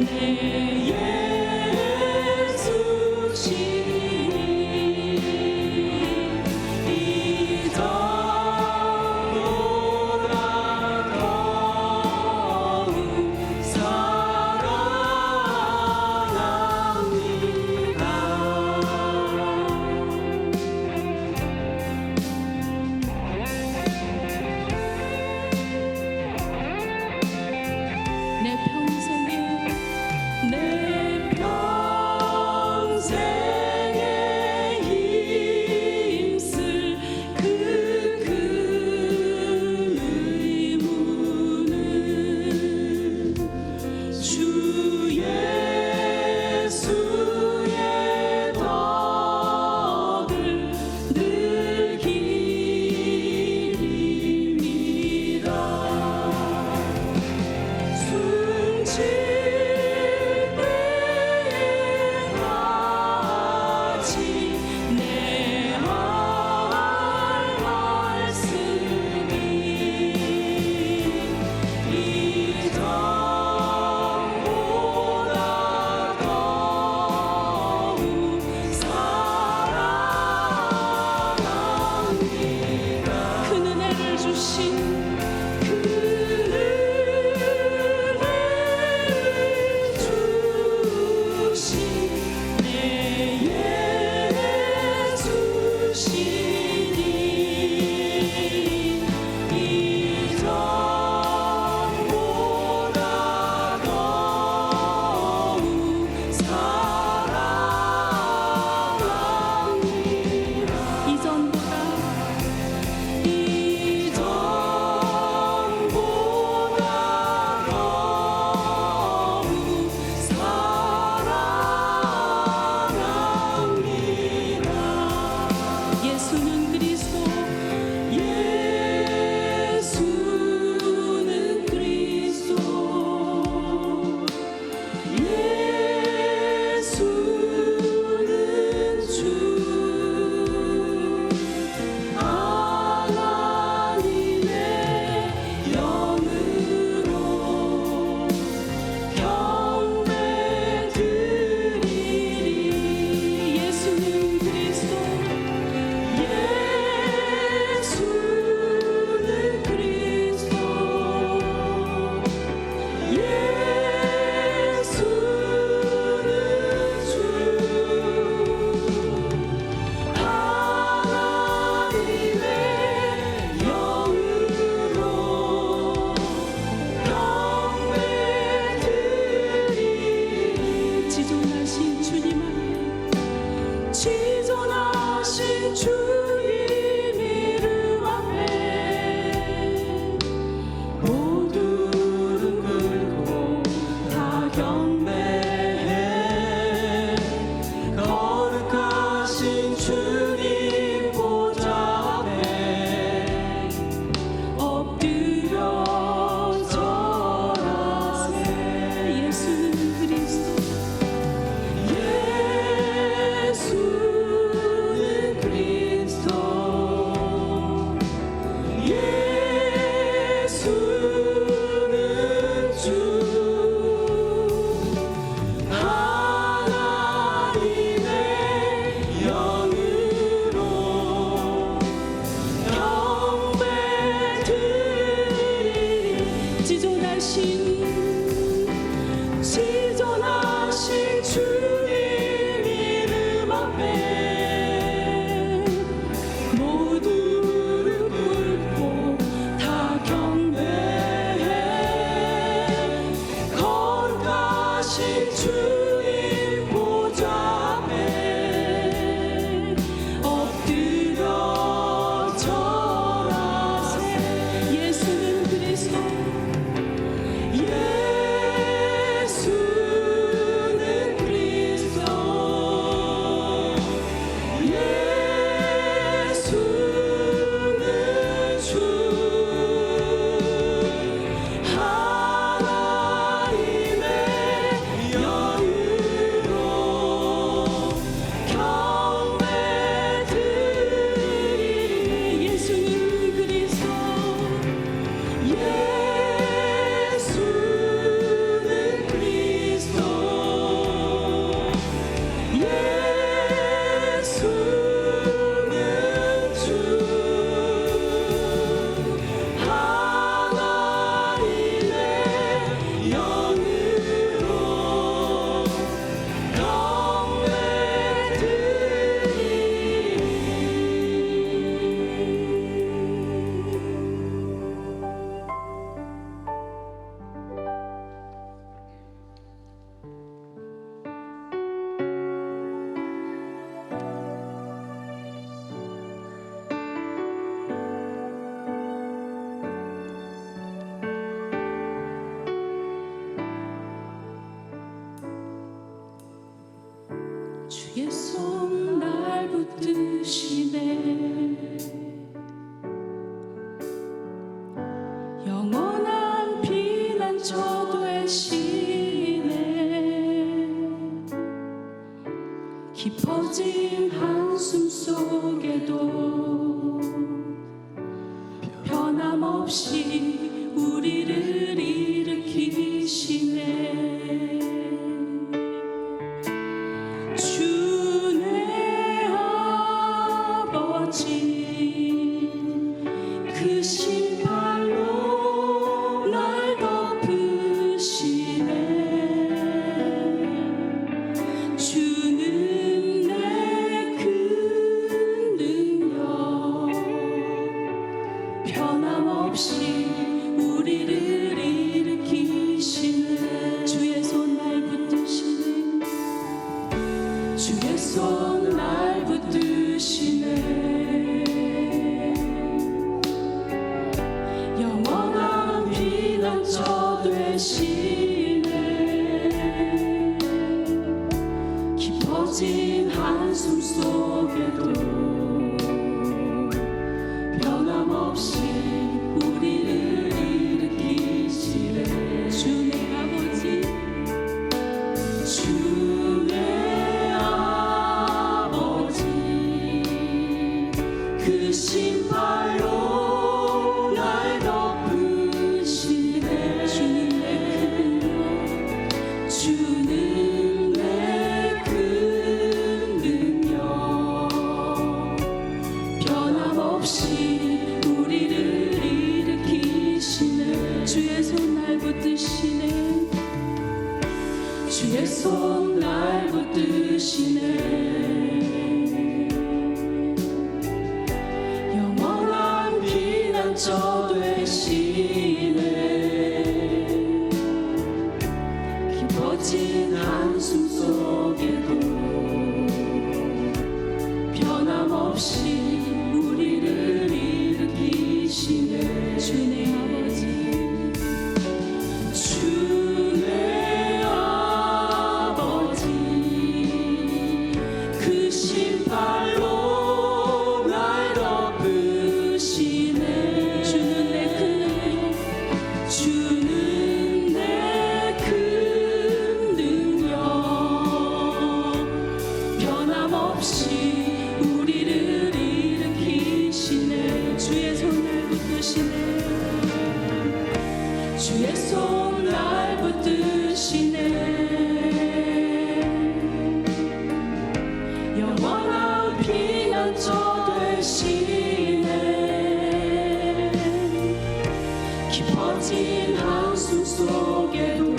하나님의 영광 붙드시네. 영원한 피난처 되시네. 깊어진 한숨 속에도 변함없이 우리를 일으키시네. 주내 아버지 그 신발로 날 덮으시네. 주는 내 큰 능력 변함없이 우리를 일으키시네. 주의 손 날 붙드시네. 주의 손 날 붙드시네. 영원한 피난처 되시네. 깊어진 한숨 속에도 변함없이 우리를 일으키시네. 주의 아버지 주의 아버지 그 신발로 날 덮으시네. 주는 내 큰 능력 변함없이 우리를 일으키시네. 주의 손 날 붙드시네. 주의 손 날 붙드시네. 영원한 피난처 되시네. 깊어진 한숨 속에도 변함없이 우리를 일으키시네. 주의 아버지 주의 아버지 그 신발로 날 덮으시네. 주는 내 큰 능력 주는 내 큰 능력 변함없이 우리를 일으키시네. 주의 손을 붙드시네. 주의 손 날 붙드시네. 영원한 피난처 되시네. 깊어진 한숨 속에도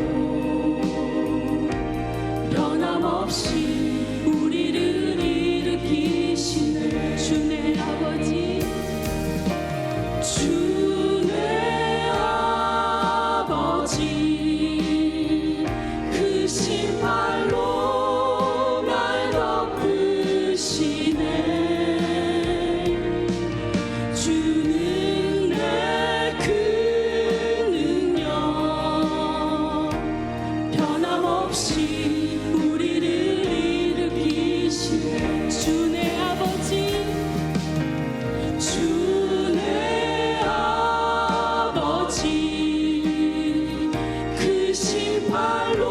변함없이 우리를 일으키시네. 주의 아버지 주의 아버지 그 신발로 날 덮으시네. 주는 내 큰 능력 변함없이 우리를 일으키시네. 주의 아버지 주의 아버지 그 신발로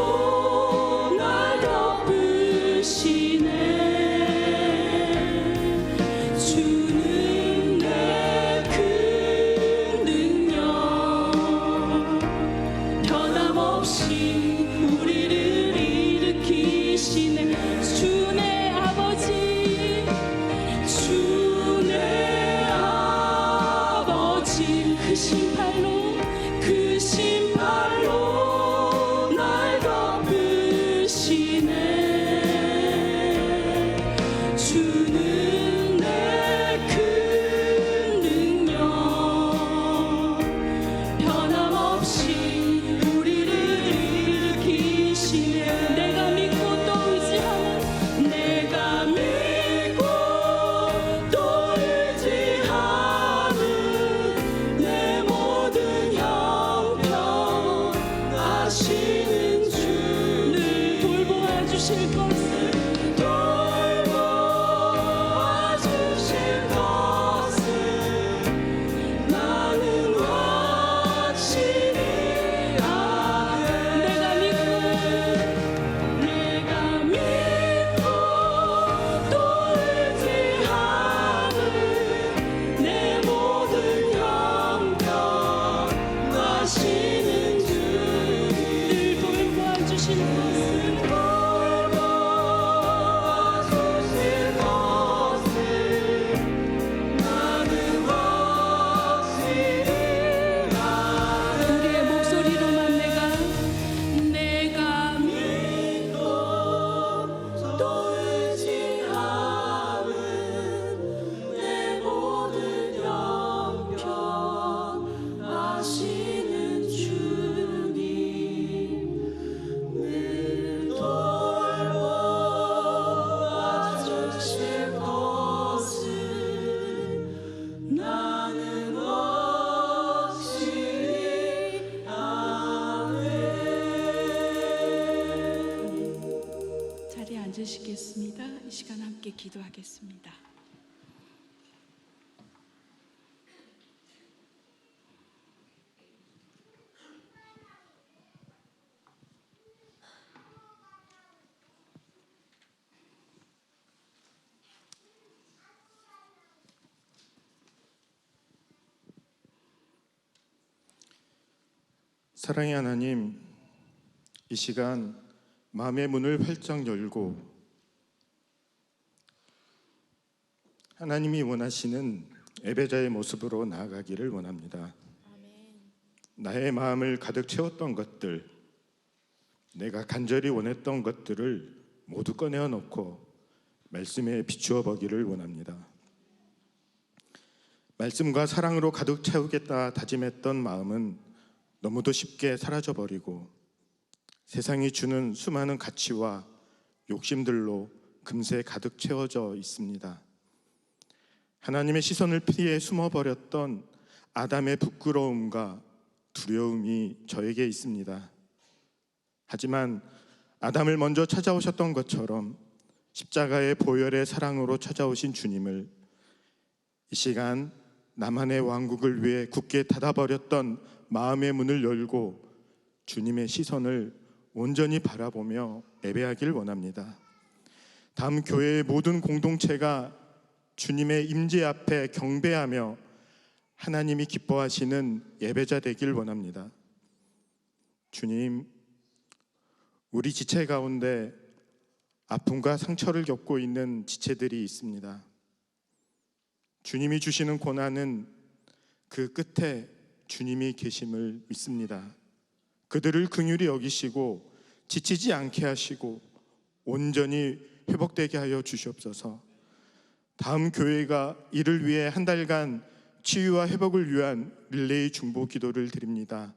날 덮으시네. 주는 내 큰 능력 변함없이 우리를 일으키시네. 주의 아버지 주의 아버지 그 신발로 날 덮으시네. 주는 내 큰 능력 변함없이 우리를 일으키시네. 내가 믿고 또 의지하는 내가 믿고 또 의지하는 내 모든 형편 아시는 주를 돌보아 주실 것을 돌보아 앉으시겠습니다. 이 시간 함께 기도하겠습니다. 사랑의 하나님, 이 시간 마음의 문을 활짝 열고 하나님이 원하시는 예배자의 모습으로 나아가기를 원합니다. 나의 마음을 가득 채웠던 것들, 내가 간절히 원했던 것들을 모두 꺼내어 놓고 말씀에 비추어 보기를 원합니다. 말씀과 사랑으로 가득 채우겠다 다짐했던 마음은 너무도 쉽게 사라져버리고 세상이 주는 수많은 가치와 욕심들로 금세 가득 채워져 있습니다. 하나님의 시선을 피해 숨어버렸던 아담의 부끄러움과 두려움이 저에게 있습니다. 하지만 아담을 먼저 찾아오셨던 것처럼 십자가의 보혈의 사랑으로 찾아오신 주님을 이 시간 나만의 왕국을 위해 굳게 닫아버렸던 마음의 문을 열고 주님의 시선을 온전히 바라보며 예배하길 원합니다. 다음 교회의 모든 공동체가 주님의 임재 앞에 경배하며 하나님이 기뻐하시는 예배자 되길 원합니다. 주님, 우리 지체 가운데 아픔과 상처를 겪고 있는 지체들이 있습니다. 주님이 주시는 고난은 그 끝에 주님이 계심을 믿습니다. 그들을 긍휼히 여기시고 지치지 않게 하시고 온전히 회복되게 하여 주시옵소서. 다음 교회가 이를 위해 한 달간 치유와 회복을 위한 릴레이 중보 기도를 드립니다.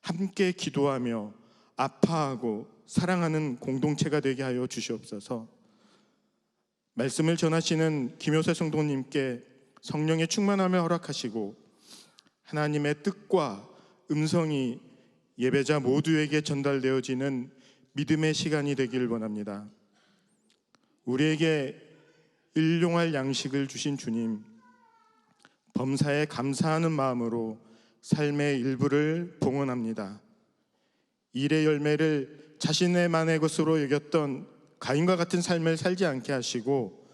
함께 기도하며 아파하고 사랑하는 공동체가 되게 하여 주시옵소서. 말씀을 전하시는 김효세 성도님께 성령의 충만함을 허락하시고 하나님의 뜻과 음성이 예배자 모두에게 전달되어지는 믿음의 시간이 되길 원합니다. 우리에게 일용할 양식을 주신 주님, 범사에 감사하는 마음으로 삶의 일부를 봉헌합니다. 일의 열매를 자신의만의 것으로 여겼던 가인과 같은 삶을 살지 않게 하시고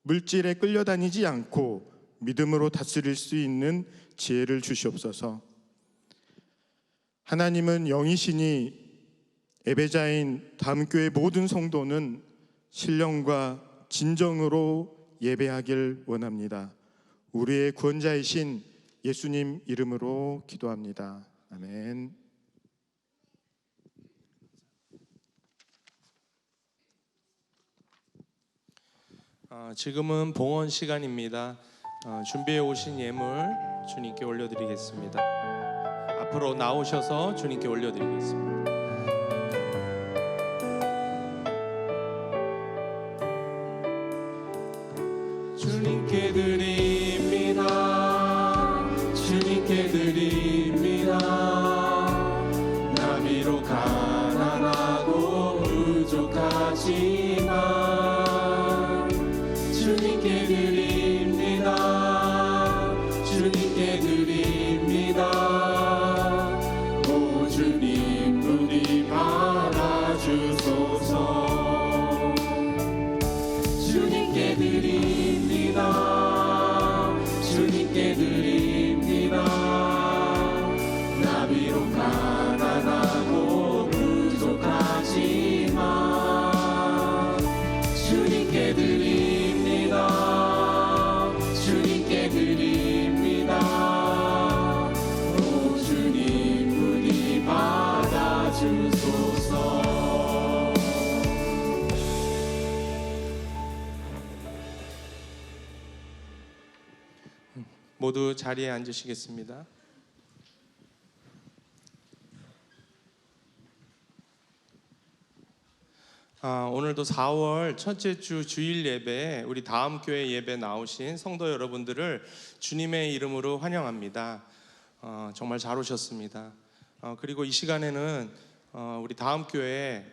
물질에 끌려다니지 않고 믿음으로 다스릴 수 있는 지혜를 주시옵소서. 하나님은 영이시니 예배자인 다음교회 모든 성도는 신령과 진정으로 예배하길 원합니다. 우리의 구원자이신 예수님 이름으로 기도합니다. 아멘. 지금은 봉헌 시간입니다. 준비해 오신 예물 주님께 올려드리겠습니다. 앞으로 나오셔서 주님께 올려드리겠습니다. 주님께 드립니다. 주님께 드립니다. 나비로 가난하고 부족하지만 주님께 드립니다. 주님께 드립니다. 오 주님 부디 받아주소서. 주님께 드립니다. 주님께 드립니다. 나비로 가난하고 부족하지만 주님께 드립니다. 주님께 드립니다. 오 주님 부디 받아주소서. 모두 자리에 앉으시겠습니다. 오늘도 4월 첫째 주 주일 예배에 우리 다음 교회 예배 나오신 성도 여러분들을 주님의 이름으로 환영합니다. 정말 잘 오셨습니다. 그리고 이 시간에는 우리 다음 교회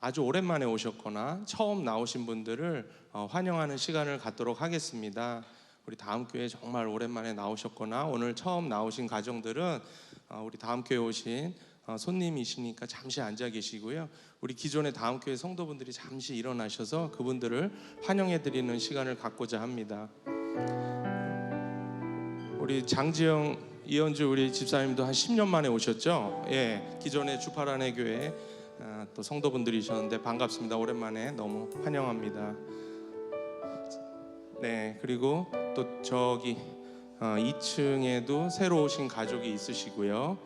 아주 오랜만에 오셨거나 처음 나오신 분들을 환영하는 시간을 갖도록 하겠습니다. 우리 다음교회 정말 오랜만에 나오셨거나 오늘 처음 나오신 가정들은 우리 다음교회 오신 손님이시니까 잠시 앉아 계시고요. 우리 기존의 다음교회 성도분들이 잠시 일어나셔서 그분들을 환영해 드리는 시간을 갖고자 합니다. 우리 장지영, 이현주 우리 집사님도 한 10년 만에 오셨죠? 예, 기존의 주파란의 교회 또 성도분들이셨는데 반갑습니다. 오랜만에 너무 환영합니다. 네, 그리고 또 저기 2층에도 새로 오신 가족이 있으시고요.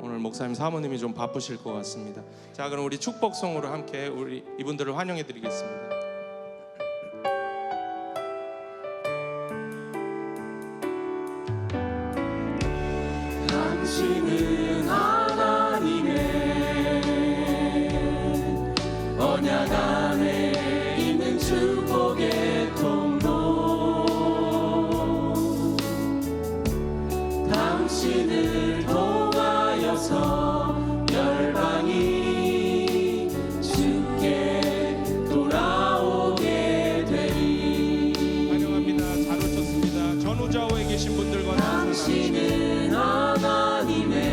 오늘 목사님 사모님이 좀 바쁘실 것 같습니다. 자, 그럼 우리 축복송으로 함께 우리 이분들을 환영해 드리겠습니다. 당신은 하나님의 언약 안에 있는 축복의 통로, 당신을 통하여서 열방이 주께 돌아오게 되리. 환영합니다. 잘 오셨습니다. 전후좌우에 계신 분들과 당신은 하나님의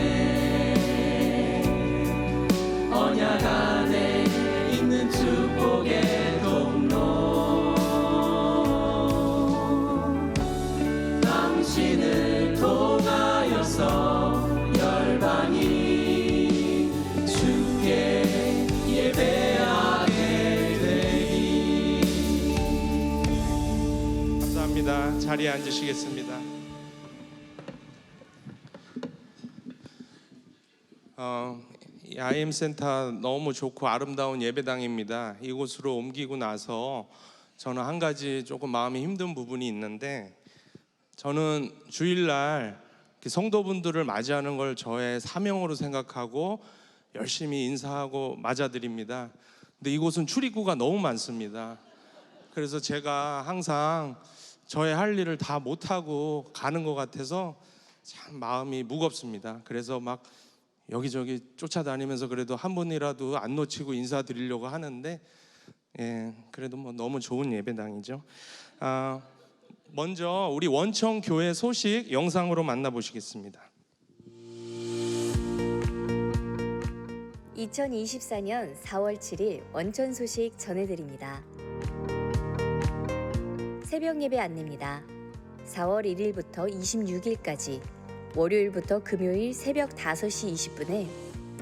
언약 안에 있는 축복의 통로, 당신을 통하여서 열방이 주께 예배하게 되리. 감사합니다. 자리에 앉으시겠습니다. 이 IM 센터 너무 좋고 아름다운 예배당입니다. 이곳으로 옮기고 나서 저는 한 가지 조금 마음이 힘든 부분이 있는데, 저는 주일날 성도분들을 맞이하는 걸 저의 사명으로 생각하고 열심히 인사하고 맞아드립니다. 근데 이곳은 출입구가 너무 많습니다. 그래서 제가 항상 저의 할 일을 다 못하고 가는 것 같아서 참 마음이 무겁습니다. 그래서 막 여기저기 쫓아다니면서 그래도 한 분이라도 안 놓치고 인사드리려고 하는데, 그래도 뭐 너무 좋은 예배당이죠. 먼저 우리 원청 교회 소식 영상으로 만나보시겠습니다. 2024년 4월 7일 원천 소식 전해드립니다. 새벽 예배 안내입니다. 4월 1일부터 26일까지 월요일부터 금요일 새벽 5시 20분에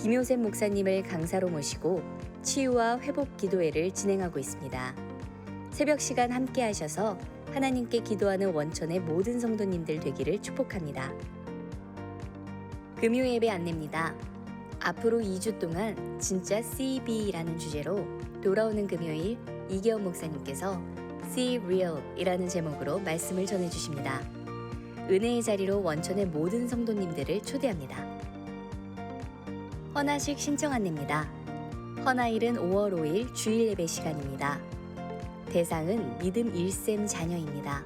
김효셉 목사님을 강사로 모시고 치유와 회복 기도회를 진행하고 있습니다. 새벽 시간 함께 하셔서 하나님께 기도하는 원천의 모든 성도님들 되기를 축복합니다. 금요 예배 안내입니다. 앞으로 2주 동안 진짜 CB라는 주제로 돌아오는 금요일 이계원 목사님께서 See Real 이라는 제목으로 말씀을 전해주십니다. 은혜의 자리로 원천의 모든 성도님들을 초대합니다. 헌화식 신청 안내입니다. 헌화일은 5월 5일 주일 예배 시간입니다. 대상은 믿음 1셈 자녀입니다.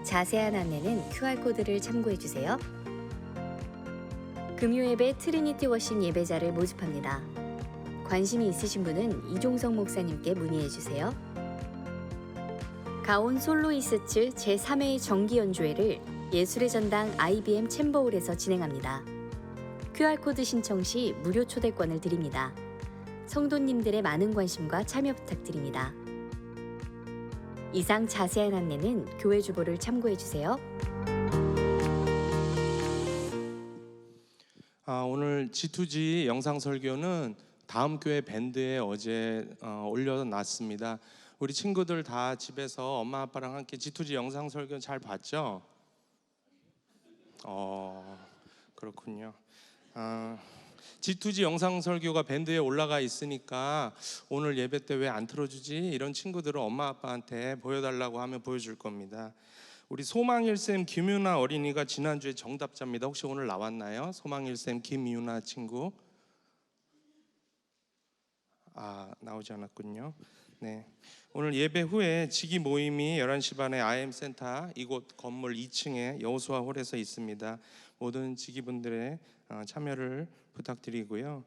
자세한 안내는 QR코드를 참고해주세요. 금요 예배 트리니티 워십 예배자를 모집합니다. 관심이 있으신 분은 이종성 목사님께 문의해주세요. 가온 솔로이스츠 제3회 정기 연주회를 예술의 전당 IBM 챔버홀에서 진행합니다. QR코드 신청 시 무료 초대권을 드립니다. 성도님들의 많은 관심과 참여 부탁드립니다. 이상 자세한 안내는 교회 주보를 참고해주세요. 오늘 G2G 영상 설교는 다음 교회 밴드에 어제 올려놨습니다. 우리 친구들 다 집에서 엄마 아빠랑 함께 G2G 영상 설교 잘 봤죠? 그렇군요. G2G 영상 설교가 밴드에 올라가 있으니까 오늘 예배 때 왜 안 틀어주지? 이런 친구들은 엄마 아빠한테 보여달라고 하면 보여줄 겁니다. 우리 소망일쌤 김유나 어린이가 지난주에 정답자입니다. 혹시 오늘 나왔나요? 소망일쌤 김유나 친구. 나오지 않았군요. 네. 오늘 예배 후에 지기 모임이 11시 반에 IM 센터 이곳 건물 2층에 여호수아 홀에서 있습니다. 모든 지기분들의 참여를 부탁드리고요.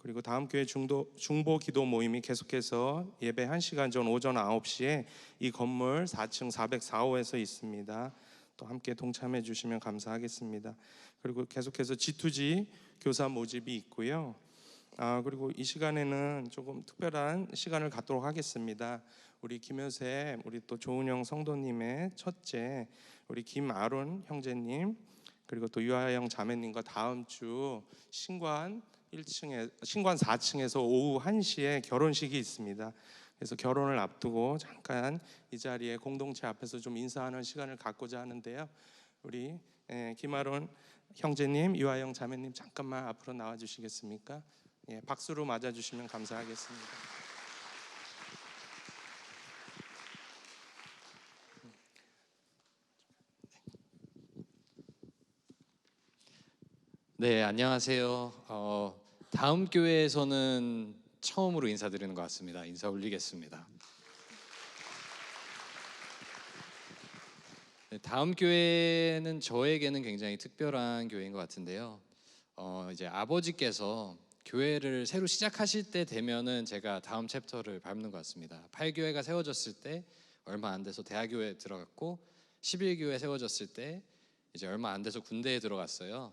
그리고 다음 교회 중보 기도 모임이 계속해서 예배 1시간 전 오전 9시에 이 건물 4층 404호에서 있습니다. 또 함께 동참해 주시면 감사하겠습니다. 그리고 계속해서 G2G 교사 모집이 있고요. 그리고 이 시간에는 조금 특별한 시간을 갖도록 하겠습니다. 우리 김효세, 우리 또 조은영 성도님의 첫째, 우리 김아론 형제님, 그리고 또 유아영 자매님과 다음 주 신관 4층에서 오후 1시에 결혼식이 있습니다. 그래서 결혼을 앞두고 잠깐 이 자리에 공동체 앞에서 좀 인사하는 시간을 갖고자 하는데요. 우리 김아론 형제님, 유아영 자매님 잠깐만 앞으로 나와 주시겠습니까? 예, 박수로 맞아 주시면 감사하겠습니다. 네, 안녕하세요. 다음 교회에서는 처음으로 인사드리는 것 같습니다. 인사 올리겠습니다. 네, 다음 교회는 저에게는 굉장히 특별한 교회인 것 같은데요. 이제 아버지께서 교회를 새로 시작하실 때 되면은 제가 다음 챕터를 밟는 것 같습니다. 8교회가 세워졌을 때 얼마 안 돼서 대학교에 들어갔고 11교회 세워졌을 때 이제 얼마 안 돼서 군대에 들어갔어요.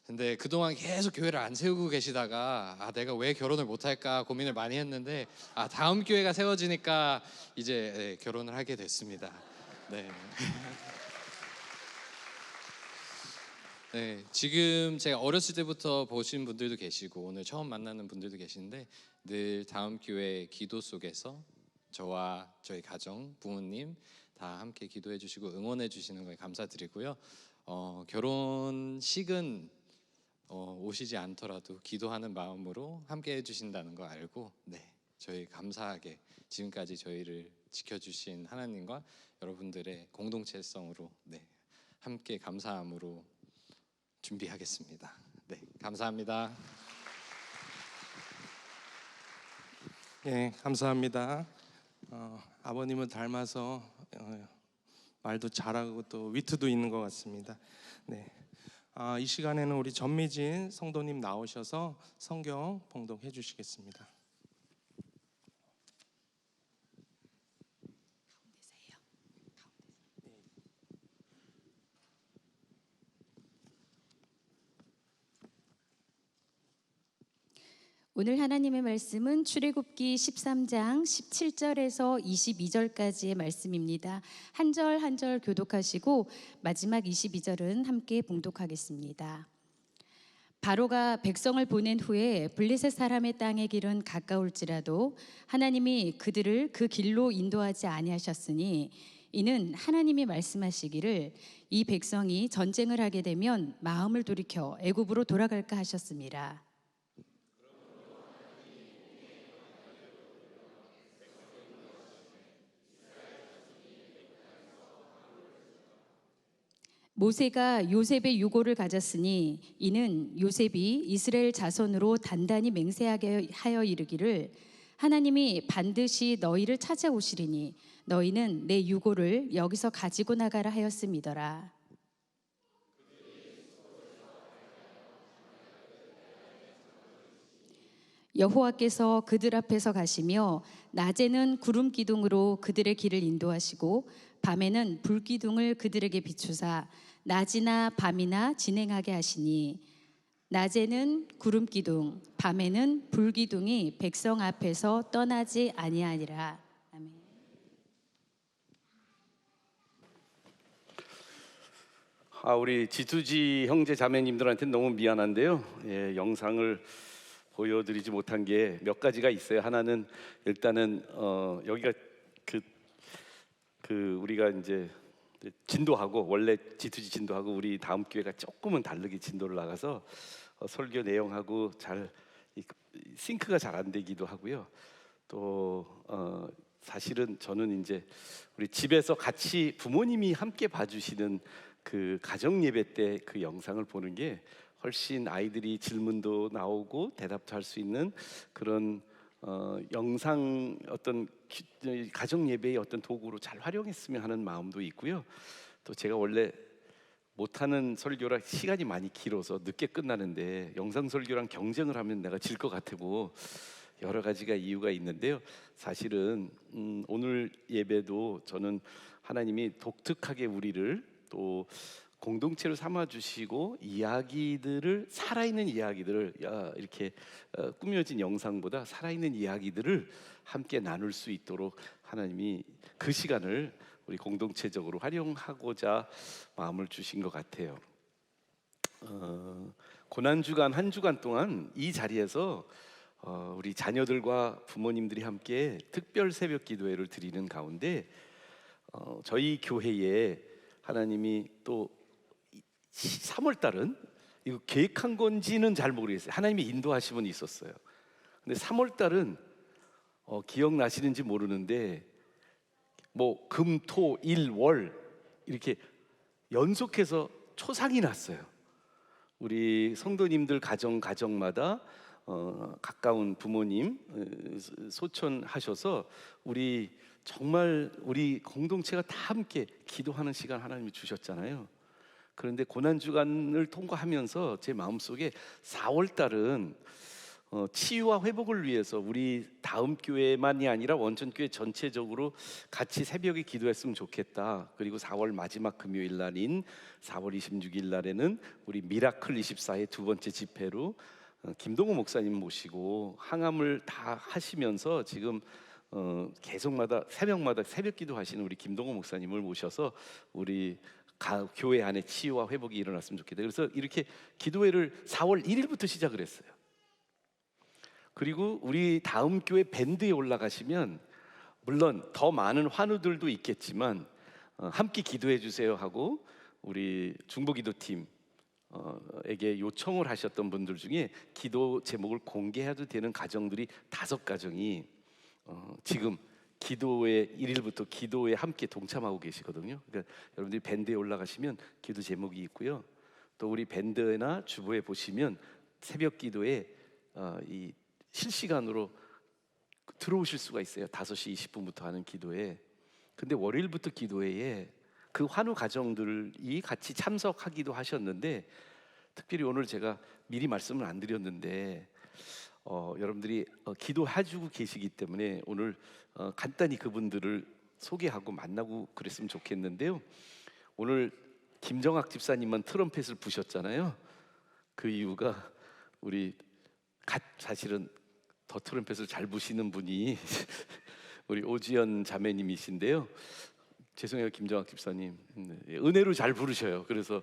근데 그동안 계속 교회를 안 세우고 계시다가 내가 왜 결혼을 못할까 고민을 많이 했는데 다음 교회가 세워지니까 이제 결혼을 하게 됐습니다. 네. 네, 지금 제가 어렸을 때부터 보신 분들도 계시고 오늘 처음 만나는 분들도 계시는데 늘 다음 교회 기도 속에서 저와 저희 가정, 부모님 다 함께 기도해 주시고 응원해 주시는 거에 감사드리고요. 결혼식은 오시지 않더라도 기도하는 마음으로 함께 해주신다는 거 알고 저희 감사하게 지금까지 저희를 지켜주신 하나님과 여러분들의 공동체성으로 함께 감사함으로 준비하겠습니다. 네, 감사합니다. 예, 감사합니다. 아버님을 닮아서 말도 잘하고 또 위트도 있는 것 같습니다. 네. 이 시간에는 우리 전미진 성도님 나오셔서 성경 봉독해 주시겠습니다. 오늘 하나님의 말씀은 출애굽기 13장 17절에서 22절까지의 말씀입니다. 한 절 한 절 교독하시고 마지막 22절은 함께 봉독하겠습니다. 바로가 백성을 보낸 후에 블레셋 사람의 땅의 길은 가까울지라도 하나님이 그들을 그 길로 인도하지 아니하셨으니 이는 하나님이 말씀하시기를 이 백성이 전쟁을 하게 되면 마음을 돌이켜 애굽으로 돌아갈까 하셨습니다. 모세가 요셉의 유고를 가졌으니 이는 요셉이 이스라엘 자손으로 단단히 맹세하게 하여 이르기를 하나님이 반드시 너희를 찾아오시리니 너희는 내 유고를 여기서 가지고 나가라 하였음이더라. 여호와께서 그들 앞에서 가시며 낮에는 구름 기둥으로 그들의 길을 인도하시고 밤에는 불 기둥을 그들에게 비추사 낮이나 밤이나 진행하게 하시니 낮에는 구름 기둥 밤에는 불 기둥이 백성 앞에서 떠나지 아니하니라. 아멘. 우리 G2G 형제 자매님들한테 너무 미안한데요. 영상을 보여드리지 못한 게 몇 가지가 있어요. 하나는 일단은 여기가 우리가 이제 진도하고 원래 G2G 진도하고 우리 다음 교회가 조금은 다르게 진도를 나가서 설교 내용하고 잘 싱크가 잘 안 되기도 하고요. 또 사실은 저는 이제 우리 집에서 같이 부모님이 함께 봐주시는 그 가정 예배 때 그 영상을 보는 게 훨씬 아이들이 질문도 나오고 대답도 할 수 있는 그런 영상 어떤 가정 예배의 어떤 도구로 잘 활용했으면 하는 마음도 있고요. 또 제가 원래 못하는 설교라 시간이 많이 길어서 늦게 끝나는데 영상 설교랑 경쟁을 하면 내가 질 것 같고 여러 가지가 이유가 있는데요. 사실은 오늘 예배도 저는 하나님이 독특하게 우리를 또 공동체로 삼아주시고 이야기들을 살아있는 이야기들을 이렇게 꾸며진 영상보다 살아있는 이야기들을 함께 나눌 수 있도록 하나님이 그 시간을 우리 공동체적으로 활용하고자 마음을 주신 것 같아요. 고난주간 한 주간 동안 이 자리에서 우리 자녀들과 부모님들이 함께 특별 새벽 기도회를 드리는 가운데 저희 교회에 하나님이 또 3월 달은 이거 계획한 건지는 잘 모르겠어요. 하나님이 인도하심은 있었어요. 근데 3월 달은 기억나시는지 모르는데 뭐 금, 토, 일, 월 이렇게 연속해서 초상이 났어요. 우리 성도님들 가정마다 가까운 부모님 소천하셔서 우리 정말 우리 공동체가 다 함께 기도하는 시간 하나님이 주셨잖아요. 그런데 고난주간을 통과하면서 제 마음속에 4월 달은 치유와 회복을 위해서 우리 다음 교회만이 아니라 원천교회 전체적으로 같이 새벽에 기도했으면 좋겠다. 그리고 4월 마지막 금요일 날인 4월 26일 날에는 우리 미라클 24의 두 번째 집회로 김동호 목사님 모시고 항암을 다 하시면서 지금 계속마다 새벽마다 새벽 기도하시는 우리 김동호 목사님을 모셔서 우리 교회 안에 치유와 회복이 일어났으면 좋겠다. 그래서 이렇게 기도회를 4월 1일부터 시작을 했어요. 그리고 우리 다음 교회 밴드에 올라가시면 물론 더 많은 환우들도 있겠지만 함께 기도해 주세요 하고 우리 중보기도팀 에게 요청을 하셨던 분들 중에 기도 제목을 공개해도 되는 가정들이 5가정이 지금 기도회 1일부터 기도에 함께 동참하고 계시거든요. 그러니까 여러분들이 밴드에 올라가시면 기도 제목이 있고요. 또 우리 밴드나 주보에 보시면 새벽 기도에 이 실시간으로 들어오실 수가 있어요. 5시 20분부터 하는 기도에. 근데 월요일부터 기도회에 그 환우 가정들이 같이 참석하기도 하셨는데 특별히 오늘 제가 미리 말씀을 안 드렸는데 여러분들이 기도해주고 계시기 때문에 오늘 간단히 그분들을 소개하고 만나고 그랬으면 좋겠는데요. 오늘 김정학 집사님만 트럼펫을 부셨잖아요. 그 이유가 우리 사실은 더 트럼펫을 잘 부시는 분이 우리 오지연 자매님이신데요. 죄송해요, 김정학 집사님. 은혜로 잘 부르셔요. 그래서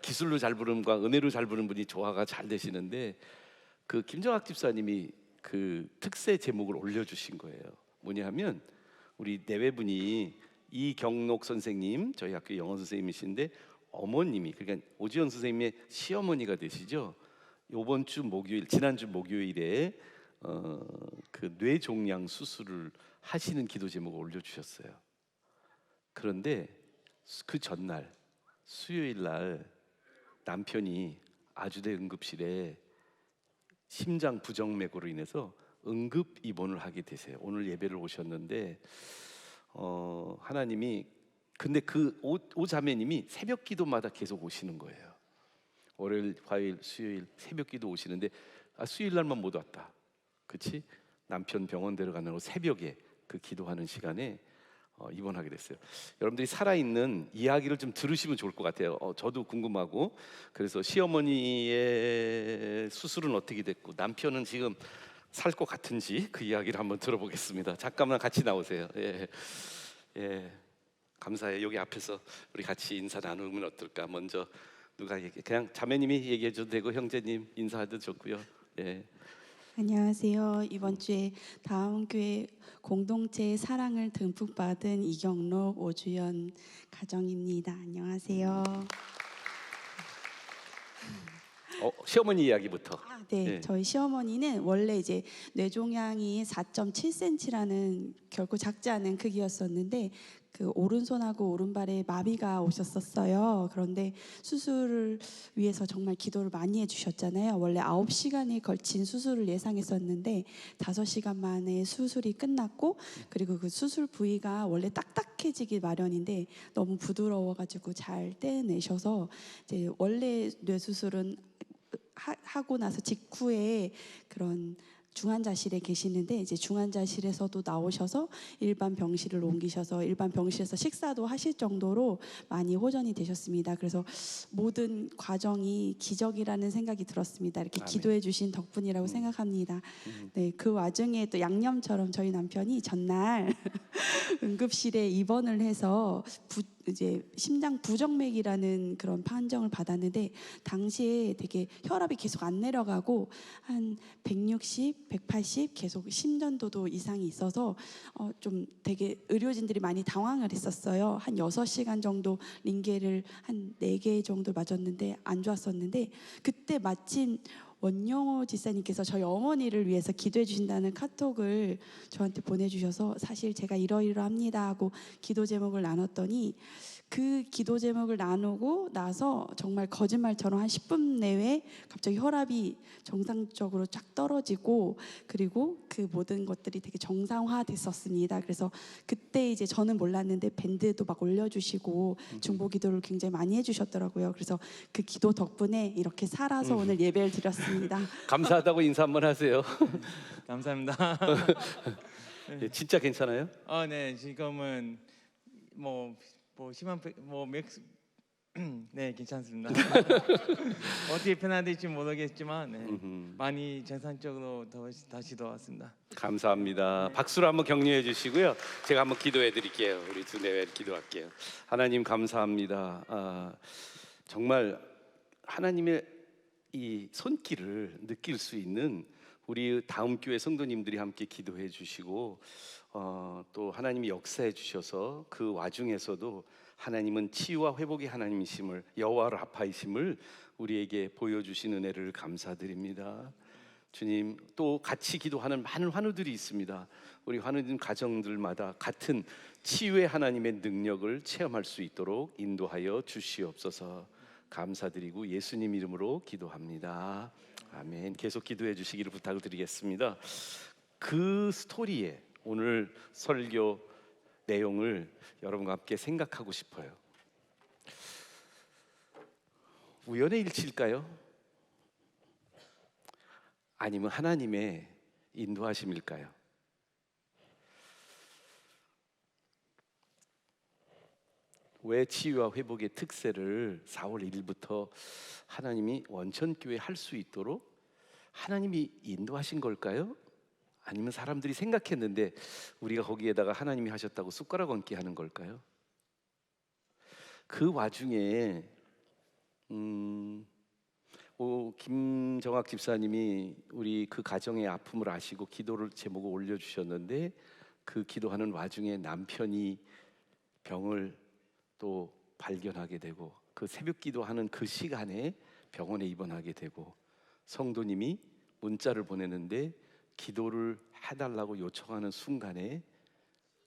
기술로 잘 부름과 은혜로 잘 부르는 분이 조화가 잘 되시는데 그 김정학 집사님이 그 특세 제목을 올려주신 거예요. 뭐냐하면 우리 내외분이 이경록 선생님, 저희 학교 영어 선생님이신데 어머님이 그러니까 오지연 선생님의 시어머니가 되시죠. 이번 주 목요일, 지난주 목요일에 그 뇌종양 수술을 하시는 기도 제목을 올려주셨어요. 그런데 그 전날 수요일 날 남편이 아주대 응급실에 심장 부정맥으로 인해서 응급 입원을 하게 되세요. 오늘 예배를 오셨는데 하나님이 근데 그 오 자매님이 새벽 기도마다 계속 오시는 거예요. 월요일, 화요일, 수요일 새벽 기도 오시는데 수요일 날만 못 왔다. 그렇지? 남편 병원 데려가느라고 새벽에 그 기도하는 시간에 입원하게 됐어요. 여러분들이 살아있는 이야기를 좀 들으시면 좋을 것 같아요. 저도 궁금하고 그래서 시어머니의 수술은 어떻게 됐고 남편은 지금 살 것 같은지 그 이야기를 한번 들어보겠습니다. 잠깐만 같이 나오세요. 예, 감사해요. 여기 앞에서 우리 같이 인사 나누면 어떨까? 먼저 누가 그냥 자매님이 얘기해줘도 되고 형제님 인사해도 좋고요. 예. 안녕하세요. 이번 주에 다음 교회 공동체의 사랑을 듬뿍 받은 이경록 오주연 가정입니다. 안녕하세요. 시어머니 이야기부터. 네, 네. 저희 시어머니는 원래 이제 뇌종양이 4.7cm라는 결코 작지 않은 크기였었는데 그 오른손하고 오른발에 마비가 오셨었어요. 그런데 수술을 위해서 정말 기도를 많이 해주셨잖아요. 원래 9시간이 걸친 수술을 예상했었는데 5시간 만에 수술이 끝났고, 그리고 그 수술 부위가 원래 딱딱해지기 마련인데 너무 부드러워가지고 잘 떼내셔서 이제 원래 뇌 수술은 하고 나서 직후에 그런 중환자실에 계시는데 이제 중환자실에서도 나오셔서 일반 병실을 옮기셔서 일반 병실에서 식사도 하실 정도로 많이 호전이 되셨습니다. 그래서 모든 과정이 기적이라는 생각이 들었습니다. 이렇게 아멘. 기도해 주신 덕분이라고 생각합니다. 네, 그 와중에 또 양념처럼 저희 남편이 전날 응급실에 입원을 해서 이제 심장 부정맥이라는 그런 판정을 받았는데 당시에 되게 혈압이 계속 안 내려가고 한 160, 180 계속 심전도도 이상이 있어서 좀 되게 의료진들이 많이 당황을 했었어요. 한 6시간 정도 링겔을 한 4개 정도 맞았는데 안 좋았었는데 그때 마침 원영호 지사님께서 저희 어머니를 위해서 기도해 주신다는 카톡을 저한테 보내주셔서 사실 제가 이러이러합니다 하고 기도 제목을 나눴더니 그 기도 제목을 나누고 나서 정말 거짓말처럼 한 10분 내외 갑자기 혈압이 정상적으로 쫙 떨어지고 그리고 그 모든 것들이 되게 정상화됐었습니다. 그래서 그때 이제 저는 몰랐는데 밴드도 막 올려주시고 중보 기도를 굉장히 많이 해주셨더라고요. 그래서 그 기도 덕분에 이렇게 살아서 오늘 예배를 드렸습니다. 감사하다고 인사 한번 하세요. 감사합니다. 네, 진짜 괜찮아요? 네, 지금은 심한 맥스 네, 괜찮습니다. 어떻게 변화될지 모르겠지만 많이 정상적으로 다시 돌아왔습니다. 감사합니다. 박수로 한번 격려해 주시고요. 제가 한번 기도해 드릴게요. 우리 두 내외 기도할게요. 하나님 감사합니다. 정말 하나님의 이 손길을 느낄 수 있는 우리 다음 교회 성도님들이 함께 기도해 주시고 또 하나님이 역사해 주셔서 그 와중에서도 하나님은 치유와 회복의 하나님이심을, 여호와 라파이심을 우리에게 보여주신 은혜를 감사드립니다. 주님, 또 같이 기도하는 많은 환우들이 있습니다. 우리 환우님 가정들마다 같은 치유의 하나님의 능력을 체험할 수 있도록 인도하여 주시옵소서. 감사드리고 예수님 이름으로 기도합니다. 아멘. 계속 기도해 주시기를 부탁을 드리겠습니다. 그 스토리에 오늘 설교 내용을 여러분과 함께 생각하고 싶어요. 우연의 일치일까요? 아니면 하나님의 인도하심일까요? 왜 치유와 회복의 특세를 4월 1일부터 하나님이 원천교회 할 수 있도록 하나님이 인도하신 걸까요? 아니면 사람들이 생각했는데 우리가 거기에다가 하나님이 하셨다고 숟가락 얹기 하는 걸까요? 그 와중에 김정학 집사님이 우리 그 가정의 아픔을 아시고 기도를 제목을 올려주셨는데 그 기도하는 와중에 남편이 병을 또 발견하게 되고 그 새벽 기도하는 그 시간에 병원에 입원하게 되고 성도님이 문자를 보내는데 기도를 해달라고 요청하는 순간에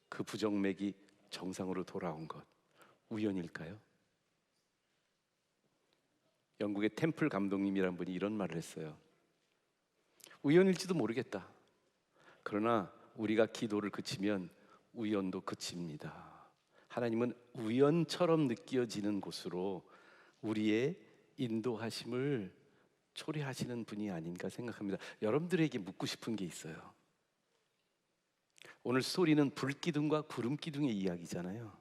그 부정맥이 정상으로 돌아온 것 우연일까요? 영국의 템플 감독님이란 분이 이런 말을 했어요. 우연일지도 모르겠다. 그러나 우리가 기도를 그치면 우연도 그칩니다. 하나님은 우연처럼 느껴지는 곳으로 우리의 인도하심을 초래하시는 분이 아닌가 생각합니다. 여러분들에게 묻고 싶은 게 있어요. 오늘 스토리는 불기둥과 구름기둥의 이야기잖아요.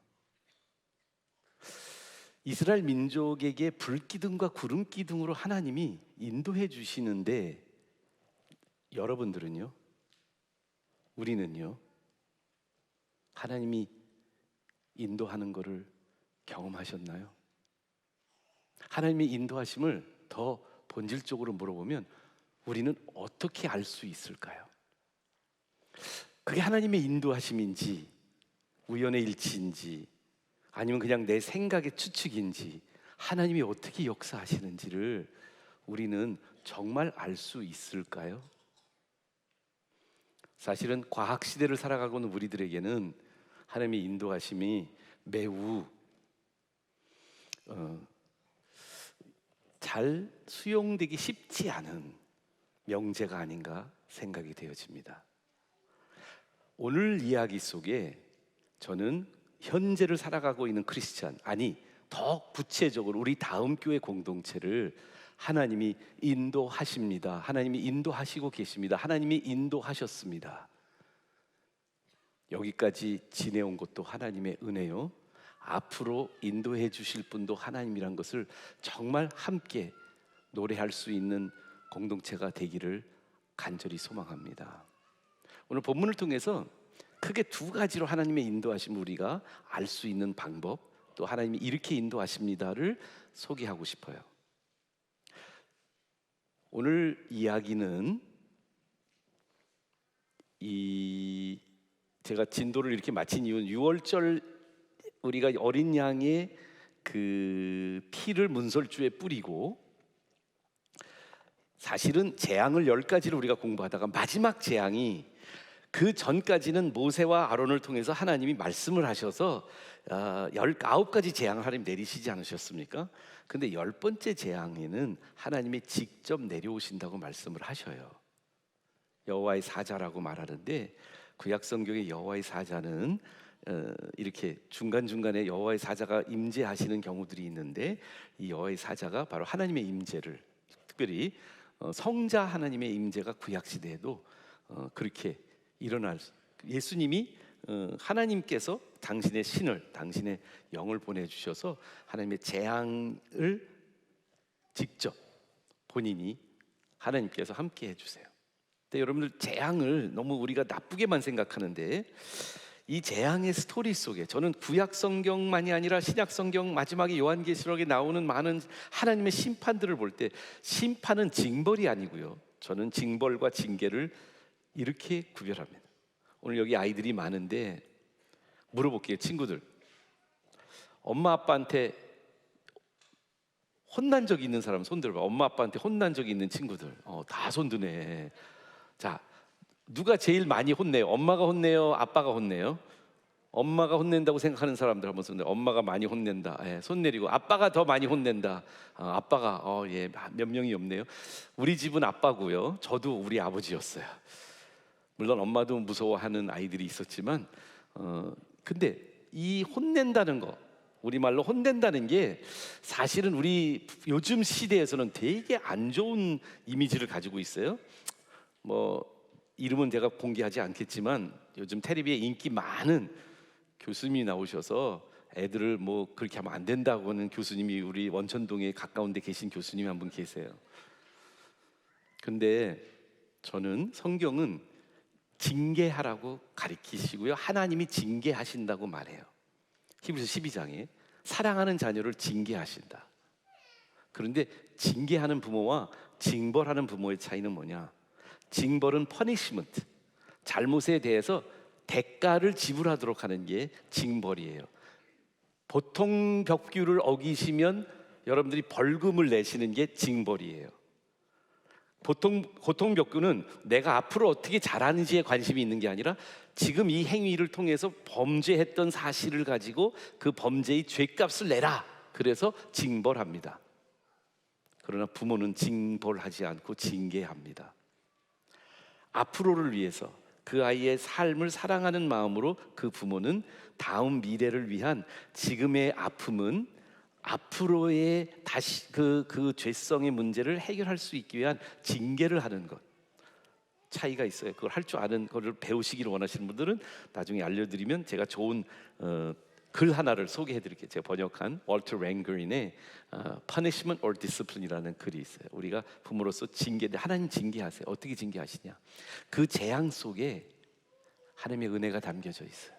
이스라엘 민족에게 불기둥과 구름기둥으로 하나님이 인도해 주시는데 여러분들은요? 우리는요? 하나님이 인도하는 것을 경험하셨나요? 하나님의 인도하심을 더 본질적으로 물어보면 우리는 어떻게 알 수 있을까요? 그게 하나님의 인도하심인지 우연의 일치인지 아니면 그냥 내 생각의 추측인지 하나님이 어떻게 역사하시는지를 우리는 정말 알 수 있을까요? 사실은 과학 시대를 살아가고 있는 우리들에게는 하나님의 인도하심이 매우 잘 수용되기 쉽지 않은 명제가 아닌가 생각이 되어집니다. 오늘 이야기 속에 저는 현재를 살아가고 있는 크리스찬, 아니 더 구체적으로 우리 다음 교회 공동체를 하나님이 인도하십니다. 하나님이 인도하시고 계십니다. 하나님이 인도하셨습니다. 여기까지 지내온 것도 하나님의 은혜요, 앞으로 인도해 주실 분도 하나님이란 것을 정말 함께 노래할 수 있는 공동체가 되기를 간절히 소망합니다. 오늘 본문을 통해서 크게 두 가지로 하나님의 인도하심을 우리가 알 수 있는 방법, 또 하나님이 이렇게 인도하십니다를 소개하고 싶어요. 오늘 이야기는 제가 진도를 이렇게 마친 이유는 6월절 우리가 어린 양의 그 피를 문설주에 뿌리고, 사실은 재앙을 10가지를 우리가 공부하다가 마지막 재앙이, 그 전까지는 모세와 아론을 통해서 하나님이 말씀을 하셔서 19가지 재앙을 하나님 내리시지 않으셨습니까? 근데 10번째 재앙에는 하나님이 직접 내려오신다고 말씀을 하셔요. 여호와의 사자라고 말하는데, 구약 성경의 여호와의 사자는 이렇게 중간중간에 여호와의 사자가 임재하시는 경우들이 있는데, 이 여호와의 사자가 바로 하나님의 임재를, 특별히 성자 하나님의 임재가 구약 시대에도 그렇게 일어날, 예수님이 하나님께서 당신의 신을, 당신의 영을 보내주셔서 하나님의 재앙을 직접 본인이 하나님께서 함께 해주세요. 근데 여러분들, 재앙을 너무 우리가 나쁘게만 생각하는데, 이 재앙의 스토리 속에 저는 구약 성경만이 아니라 신약 성경 마지막에 요한계시록에 나오는 많은 하나님의 심판들을 볼 때, 심판은 징벌이 아니고요, 저는 징벌과 징계를 이렇게 구별합니다. 오늘 여기 아이들이 많은데 물어볼게요. 친구들, 엄마 아빠한테 혼난 적이 있는 사람 손 들어봐. 엄마 아빠한테 혼난 적이 있는 친구들, 다 손드네. 자, 누가 제일 많이 혼내요? 엄마가 혼내요? 아빠가 혼내요? 엄마가 혼낸다고 생각하는 사람들 한번 손 내요. 엄마가 많이 혼낸다. 예, 손 내리고. 아빠가 더 많이 혼낸다. 아빠가 예, 몇 명이 없네요. 우리 집은 아빠고요. 저도 우리 아버지였어요. 물론 엄마도 무서워하는 아이들이 있었지만, 근데 이 혼낸다는 거, 우리말로 혼낸다는 게 사실은 우리 요즘 시대에서는 되게 안 좋은 이미지를 가지고 있어요. 뭐 이름은 제가 공개하지 않겠지만, 요즘 텔레비에 인기 많은 교수님이 나오셔서 애들을 뭐 그렇게 하면 안 된다고 하는 교수님이 우리 원천동에 가까운 데 계신 교수님이 한 분 계세요. 근데 저는 성경은 징계하라고 가르치시고요, 하나님이 징계하신다고 말해요. 히브리서 12장에 사랑하는 자녀를 징계하신다. 그런데 징계하는 부모와 징벌하는 부모의 차이는 뭐냐? 징벌은 퍼니시먼트, 잘못에 대해서 대가를 지불하도록 하는 게 징벌이에요. 보통 벽규를 어기시면 여러분들이 벌금을 내시는 게 징벌이에요. 보통 벽규는 내가 앞으로 어떻게 잘하는지에 관심이 있는 게 아니라 지금 이 행위를 통해서 범죄했던 사실을 가지고 그 범죄의 죄값을 내라, 그래서 징벌합니다. 그러나 부모는 징벌하지 않고 징계합니다. 앞으로를 위해서 그 아이의 삶을 사랑하는 마음으로 그 부모는 다음 미래를 위한 지금의 아픔은 앞으로의 다시 그 죄성의 문제를 해결할 수 있기 위한 징계를 하는 것, 차이가 있어요. 그걸 할 줄 아는 것을 배우시기를 원하시는 분들은 나중에 알려드리면 제가 좋은 글 하나를 소개해드릴게요. 제가 번역한 월터 랭그린의 Punishment or Discipline이라는 글이 있어요. 우리가 부모로서 징계인데, 하나님 징계하세요. 어떻게 징계하시냐? 그 재앙 속에 하나님의 은혜가 담겨져 있어요.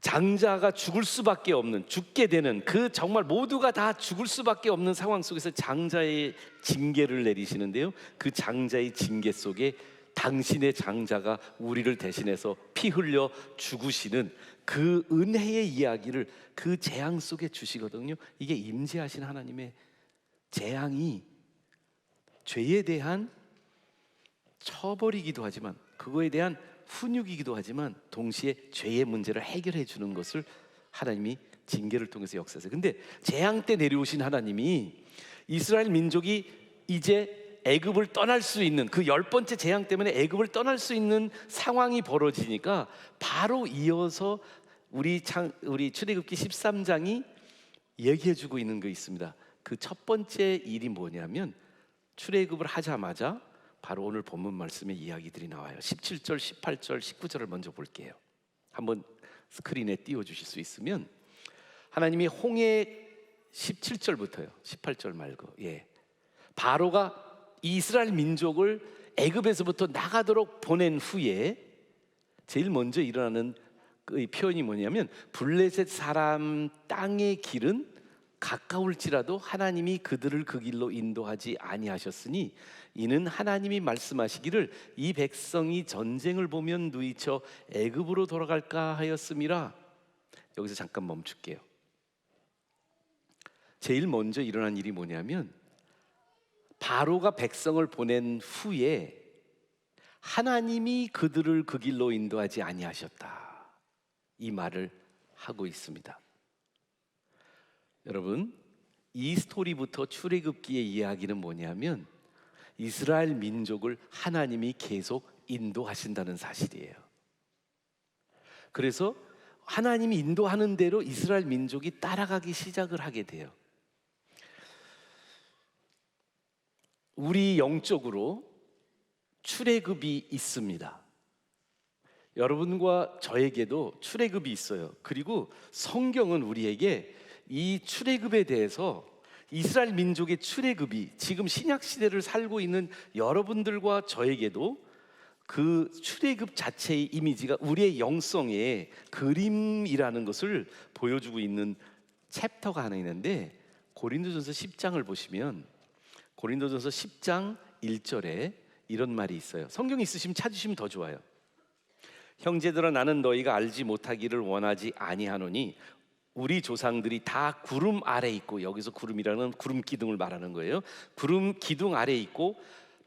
장자가 죽을 수밖에 없는, 죽게 되는, 그 정말 모두가 다 죽을 수밖에 없는 상황 속에서 장자의 징계를 내리시는데요, 그 장자의 징계 속에 당신의 장자가 우리를 대신해서 피 흘려 죽으시는 그 은혜의 이야기를 그 재앙 속에 주시거든요. 이게 임재하신 하나님의 재앙이 죄에 대한 처벌이기도 하지만 그거에 대한 훈육이기도 하지만 동시에 죄의 문제를 해결해 주는 것을 하나님이 징계를 통해서 역사하세요. 근데 재앙 때 내려오신 하나님이 이스라엘 민족이 이제 애굽을 떠날 수 있는 그 10번째 재앙 때문에 애굽을 떠날 수 있는 상황이 벌어지니까 바로 이어서 우리 출애굽기 13장이 얘기해 주고 있는 거 있습니다. 그 첫 번째 일이 뭐냐면 출애굽을 하자마자 바로 오늘 본문 말씀의 이야기들이 나와요. 17절, 18절, 19절을 먼저 볼게요. 한번 스크린에 띄워주실 수 있으면 하나님이 홍해 17절부터요. 18절 말고 바로가 이스라엘 민족을 애굽에서부터 나가도록 보낸 후에 제일 먼저 일어나는 그 표현이 뭐냐면 블레셋 사람 땅의 길은 가까울지라도 하나님이 그들을 그 길로 인도하지 아니하셨으니 이는 하나님이 말씀하시기를 이 백성이 전쟁을 보면 누이쳐 애굽으로 돌아갈까 하였음이라. 여기서 잠깐 멈출게요. 제일 먼저 일어난 일이 뭐냐면 바로가 백성을 보낸 후에 하나님이 그들을 그 길로 인도하지 아니하셨다, 이 말을 하고 있습니다. 여러분, 이 스토리부터 출애굽기의 이야기는 뭐냐면 이스라엘 민족을 하나님이 계속 인도하신다는 사실이에요. 그래서 하나님이 인도하는 대로 이스라엘 민족이 따라가기 시작을 하게 돼요. 우리 영적으로 출애굽이 있습니다. 여러분과 저에게도 출애굽이 있어요. 그리고 성경은 우리에게 이 출애굽에 대해서 이스라엘 민족의 출애굽이 지금 신약 시대를 살고 있는 여러분들과 저에게도 그 출애굽 자체의 이미지가 우리의 영성의 그림이라는 것을 보여주고 있는 챕터가 하나 있는데 고린도전서 10장을 보시면 고린도전서 10장 1절에 이런 말이 있어요. 성경 있으시면 찾으시면 더 좋아요. 형제들아 나는 너희가 알지 못하기를 원하지 아니하노니 우리 조상들이 다 구름 아래 있고, 여기서 구름이라는 구름 기둥을 말하는 거예요. 구름 기둥 아래 있고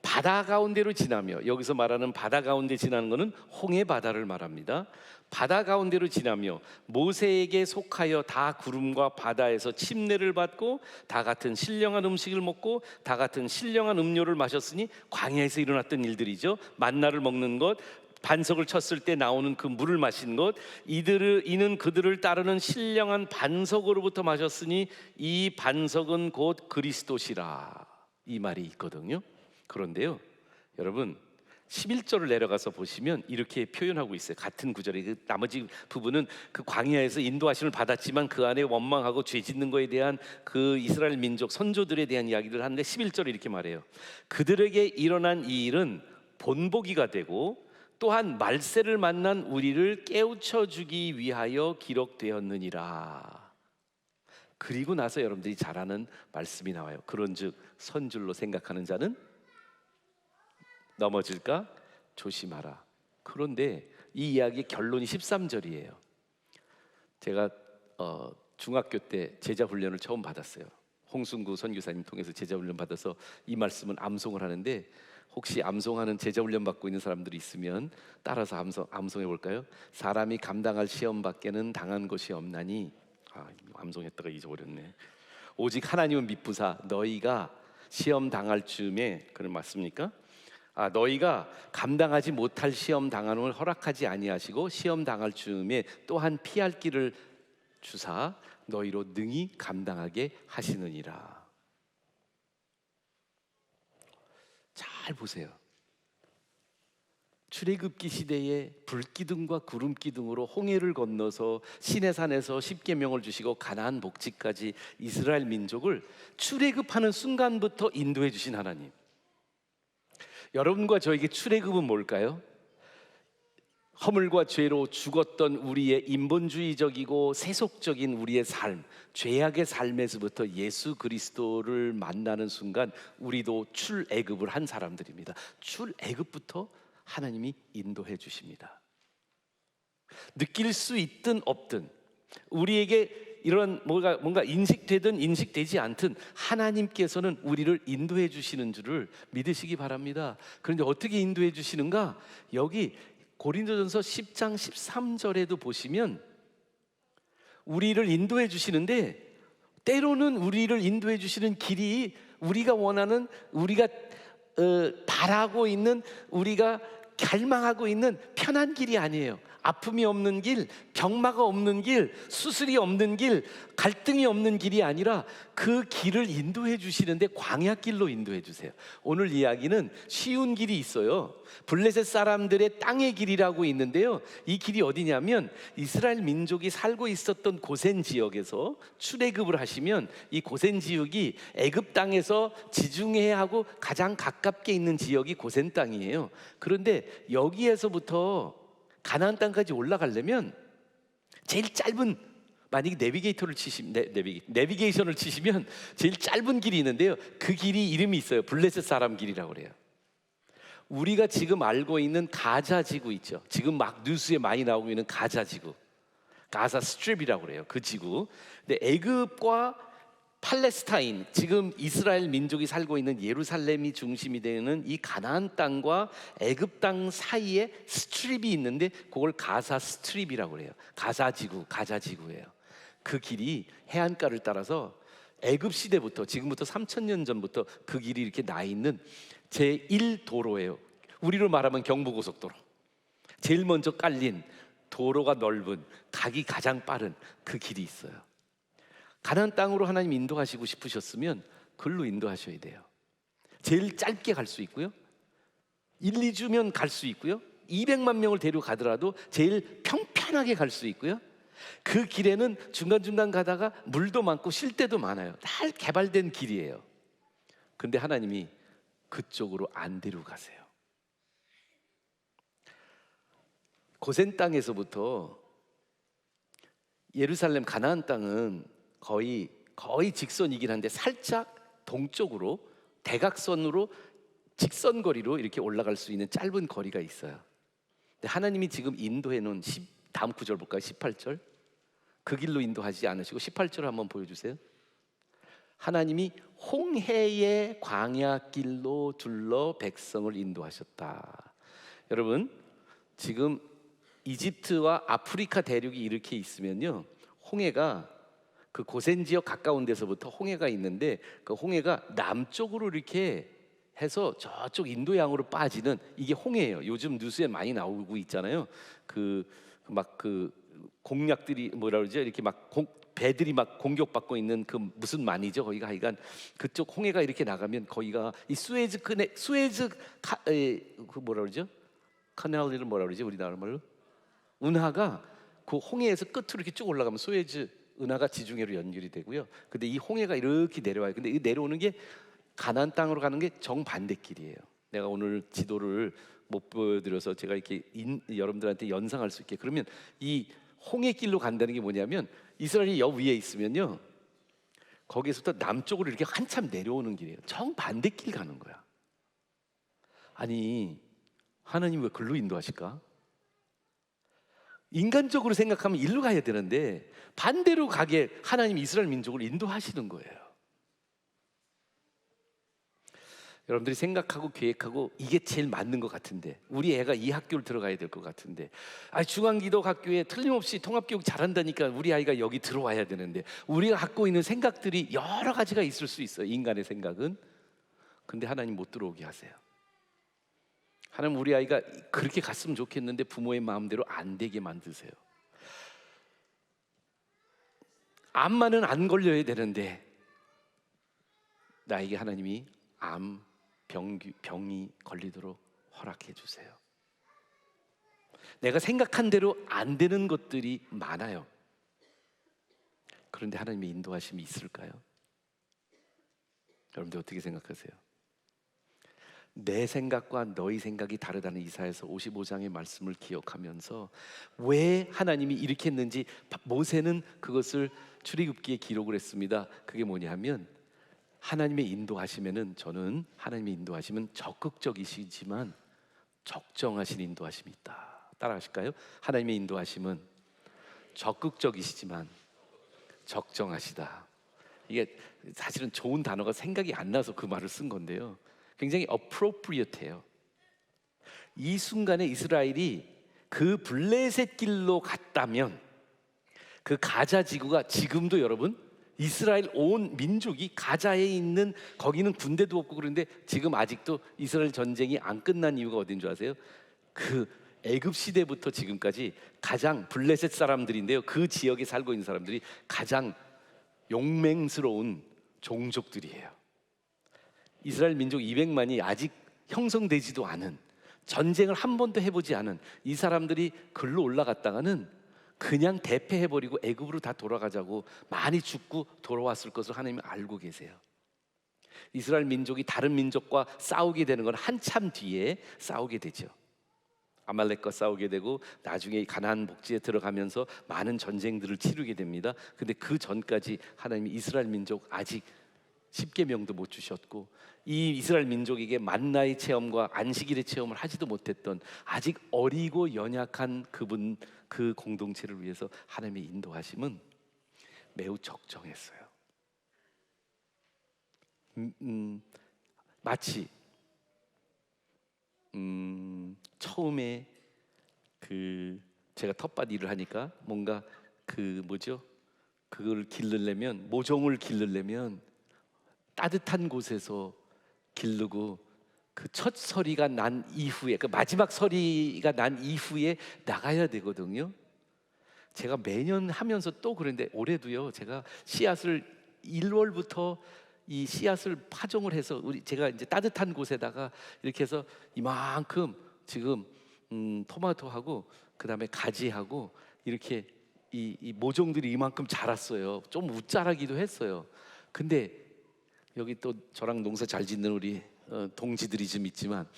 바다 가운데로 지나며, 여기서 말하는 바다 가운데 지나는 것은 홍해 바다를 말합니다. 바다 가운데로 지나며 모세에게 속하여 다 구름과 바다에서 침례를 받고 다 같은 신령한 음식을 먹고 다 같은 신령한 음료를 마셨으니, 광야에서 일어났던 일들이죠. 만나를 먹는 것, 반석을 쳤을 때 나오는 그 물을 마신 것, 이는 그들을 따르는 신령한 반석으로부터 마셨으니 이 반석은 곧 그리스도시라, 이 말이 있거든요. 그런데요, 여러분 11절을 내려가서 보시면 이렇게 표현하고 있어요. 같은 구절에 그 나머지 부분은 그 광야에서 인도하심을 받았지만 그 안에 원망하고 죄 짓는 거에 대한 그 이스라엘 민족 선조들에 대한 이야기를 하는데 11절에 이렇게 말해요. 그들에게 일어난 이 일은 본보기가 되고 또한 말세를 만난 우리를 깨우쳐 주기 위하여 기록되었느니라. 그리고 나서 여러분들이 잘 아는 말씀이 나와요. 그런즉 선줄로 생각하는 자는 넘어질까 조심하라. 그런데 이 이야기의 결론이 13절이에요. 제가 중학교 때 제자 훈련을 처음 받았어요. 홍순구 선교사님 통해서 제자 훈련 받아서 이 말씀은 암송을 하는데, 혹시 암송하는 제자 훈련 받고 있는 사람들이 있으면 따라서 암송해 볼까요? 사람이 감당할 시험 밖에는 당한 것이 없나니, 암송했다가 잊어버렸네. 오직 하나님은 미쁘사 너희가 시험 당할 즈음에, 그런 맞습니까? 너희가 감당하지 못할 시험 당함을 허락하지 아니하시고 시험 당할 즈음에 또한 피할 길을 주사 너희로 능히 감당하게 하시느니라. 잘 보세요. 출애굽기 시대에 불기둥과 구름기둥으로 홍해를 건너서 시내산에서 십계명을 주시고 가나안 복지까지 이스라엘 민족을 출애굽하는 순간부터 인도해 주신 하나님. 여러분과 저에게 출애굽은 뭘까요? 허물과 죄로 죽었던 우리의 인본주의적이고 세속적인 우리의 삶, 죄악의 삶에서부터 예수 그리스도를 만나는 순간 우리도 출애굽을 한 사람들입니다. 출애굽부터 하나님이 인도해 주십니다. 느낄 수 있든 없든 우리에게 이런 뭔가 인식되든 인식되지 않든 하나님께서는 우리를 인도해 주시는 줄을 믿으시기 바랍니다. 그런데 어떻게 인도해 주시는가? 여기 고린도전서 10장 13절에도 보시면 우리를 인도해 주시는데, 때로는 우리를 인도해 주시는 길이 우리가 원하는, 우리가 바라고 있는, 우리가 갈망하고 있는 편한 길이 아니에요. 아픔이 없는 길, 병마가 없는 길, 수술이 없는 길, 갈등이 없는 길이 아니라 그 길을 인도해 주시는데 광야길로 인도해 주세요. 오늘 이야기는 쉬운 길이 있어요. 블레셋 사람들의 땅의 길이라고 있는데요, 이 길이 어디냐면 이스라엘 민족이 살고 있었던 고센 지역에서 출애굽을 하시면 이 고센 지역이 애굽 땅에서 지중해하고 가장 가깝게 있는 지역이 고센 땅이에요. 그런데 여기에서부터 가나안 땅까지 올라가려면 제일 짧은, 만약에 내비게이션을 치시면 제일 짧은 길이 있는데요, 그 길이 이름이 있어요. 블레셋 사람 길이라고 그래요. 우리가 지금 알고 있는 가자 지구 있죠. 지금 막 뉴스에 많이 나오고 있는 가자 지구, 가자 스트립이라고 그래요. 그 지구. 근데 애굽과 팔레스타인, 지금 이스라엘 민족이 살고 있는 예루살렘이 중심이 되는 이 가나안 땅과 애굽 땅 사이에 스트립이 있는데 그걸 가사 스트립이라고 그래요. 가사 지구, 가자 지구예요. 그 길이 해안가를 따라서 애굽 시대부터, 지금부터 3000년 전부터 그 길이 이렇게 나 있는 제1도로예요. 우리로 말하면 경부고속도로. 제일 먼저 깔린, 도로가 넓은, 가기 가장 빠른 그 길이 있어요. 가나안 땅으로 하나님 인도하시고 싶으셨으면 글로 인도하셔야 돼요. 제일 짧게 갈 수 있고요, 1, 2주면 갈 수 있고요, 200만 명을 데려가더라도 제일 평편하게 갈 수 있고요, 그 길에는 중간중간 가다가 물도 많고 쉴 때도 많아요. 다 개발된 길이에요. 근데 하나님이 그쪽으로 안 데려가세요. 고센 땅에서부터 예루살렘 가나안 땅은 거의 직선이긴 한데 살짝 동쪽으로 대각선으로 직선거리로 이렇게 올라갈 수 있는 짧은 거리가 있어요. 근데 하나님이 지금 인도해 놓은 다음 구절 볼까요? 18절. 그 길로 인도하지 않으시고 18절 한번 보여주세요. 하나님이 홍해의 광야길로 둘러 백성을 인도하셨다. 여러분, 지금 이집트와 아프리카 대륙이 이렇게 있으면요, 홍해가 그 고센 지역 가까운 데서부터 홍해가 있는데, 그 홍해가 남쪽으로 이렇게 해서 저쪽 인도양으로 빠지는, 이게 홍해예요. 요즘 뉴스에 많이 나오고 있잖아요. 그 공략들이 뭐라 그러죠? 이렇게 배들이 막 공격받고 있는 그 무슨 만이죠? 거기가 하여간 그쪽 홍해가 이렇게 나가면 거기가 이 그 뭐라 그러죠? 카넬리를 뭐라 그러지? 우리나라 말로 운하가 그 홍해에서 끝으로 이렇게 쭉 올라가면 수에즈 운하가 지중해로 연결이 되고요. 근데 이 홍해가 이렇게 내려와요. 근데 이 내려오는 게 가나안 땅으로 가는 게 정반대 길이에요. 내가 오늘 지도를 못 보여드려서 제가 이렇게 여러분들한테 연상할 수 있게, 그러면 이 홍해길로 간다는 게 뭐냐면 이스라엘이 여 위에 있으면요, 거기에서부터 남쪽으로 이렇게 한참 내려오는 길이에요. 정반대 길 가는 거야. 아니, 하나님 왜 글로 인도하실까? 인간적으로 생각하면 일로 가야 되는데 반대로 가게 하나님 이스라엘 민족을 인도하시는 거예요. 여러분들이 생각하고 계획하고 이게 제일 맞는 것 같은데, 우리 애가 이 학교를 들어가야 될 것 같은데, 중앙기독학교에 틀림없이 통합교육 잘한다니까 우리 아이가 여기 들어와야 되는데, 우리가 갖고 있는 생각들이 여러 가지가 있을 수 있어요. 인간의 생각은. 근데 하나님 못 들어오게 하세요. 하나님 우리 아이가 그렇게 갔으면 좋겠는데 부모의 마음대로 안 되게 만드세요. 암만은 안 걸려야 되는데 나에게 하나님이 병이 걸리도록 허락해 주세요. 내가 생각한 대로 안 되는 것들이 많아요. 그런데 하나님의 인도하심이 있을까요? 여러분들 어떻게 생각하세요? 내 생각과 너희 생각이 다르다는 이사야서 55장의 말씀을 기억하면서 왜 하나님이 이렇게 했는지 모세는 그것을 출애굽기에 기록을 했습니다. 그게 뭐냐면 하나님의 인도하심에는, 저는 하나님의 인도하심은 적극적이시지만 적정하신 인도하심이 있다. 따라하실까요? 하나님의 인도하심은 적극적이시지만 적정하시다. 이게 사실은 좋은 단어가 생각이 안 나서 그 말을 쓴 건데요. 굉장히 appropriate해요. 이 순간에 이스라엘이 그 블레셋 길로 갔다면 그 가자 지구가 지금도 여러분 이스라엘 온 민족이 가자에 있는 거기는 군대도 없고 그런데 지금 아직도 이스라엘 전쟁이 안 끝난 이유가 어딘 줄 아세요? 그 애굽 시대부터 지금까지 가장 블레셋 사람들인데요. 그 지역에 살고 있는 사람들이 가장 용맹스러운 종족들이에요. 이스라엘 민족 200만이 아직 형성되지도 않은 전쟁을 한 번도 해보지 않은 이 사람들이 글로 올라갔다가는 그냥 대패해버리고 애굽으로 다 돌아가자고 많이 죽고 돌아왔을 것을 하나님이 알고 계세요. 이스라엘 민족이 다른 민족과 싸우게 되는 건 한참 뒤에 싸우게 되죠. 아말렉과 싸우게 되고 나중에 가나안 복지에 들어가면서 많은 전쟁들을 치르게 됩니다. 근데 그 전까지 하나님이 이스라엘 민족 아직 십계명도 못 주셨고 이 이스라엘 민족에게 만나의 체험과 안식일의 체험을 하지도 못했던 아직 어리고 연약한 그분 그 공동체를 위해서 하나님의 인도하심은 매우 적정했어요. 마치 처음에 그 제가 텃밭 일을 하니까 뭔가 그 뭐죠? 그걸 기르려면 모종을 기르려면 따뜻한 곳에서 기르고 그 첫 서리가 난 이후에 그 마지막 서리가 난 이후에 나가야 되거든요. 제가 매년 하면서 또 그런데 올해도요. 제가 씨앗을 1월부터 이 씨앗을 파종을 해서 제가 이제 따뜻한 곳에다가 이렇게 해서 이만큼 지금 토마토하고 그다음에 가지하고 이렇게 이 모종들이 이만큼 자랐어요. 좀 웃자라기도 했어요. 근데 여기 또 저랑 농사 잘 짓는 우리 동지들이 좀 있지만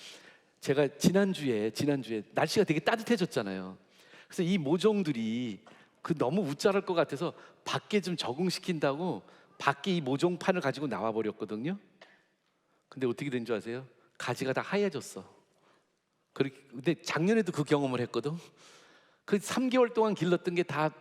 제가 지난주에 날씨가 되게 따뜻해졌잖아요. 그래서 이 모종들이 그 너무 웃자랄 것 같아서 밖에 좀 적응시킨다고 밖에 이 모종판을 가지고 나와 버렸거든요. 근데 어떻게 된 줄 아세요? 가지가 다 하얘졌어. 근데 작년에도 그 경험을 했거든. 그 3개월 동안 길렀던 게 다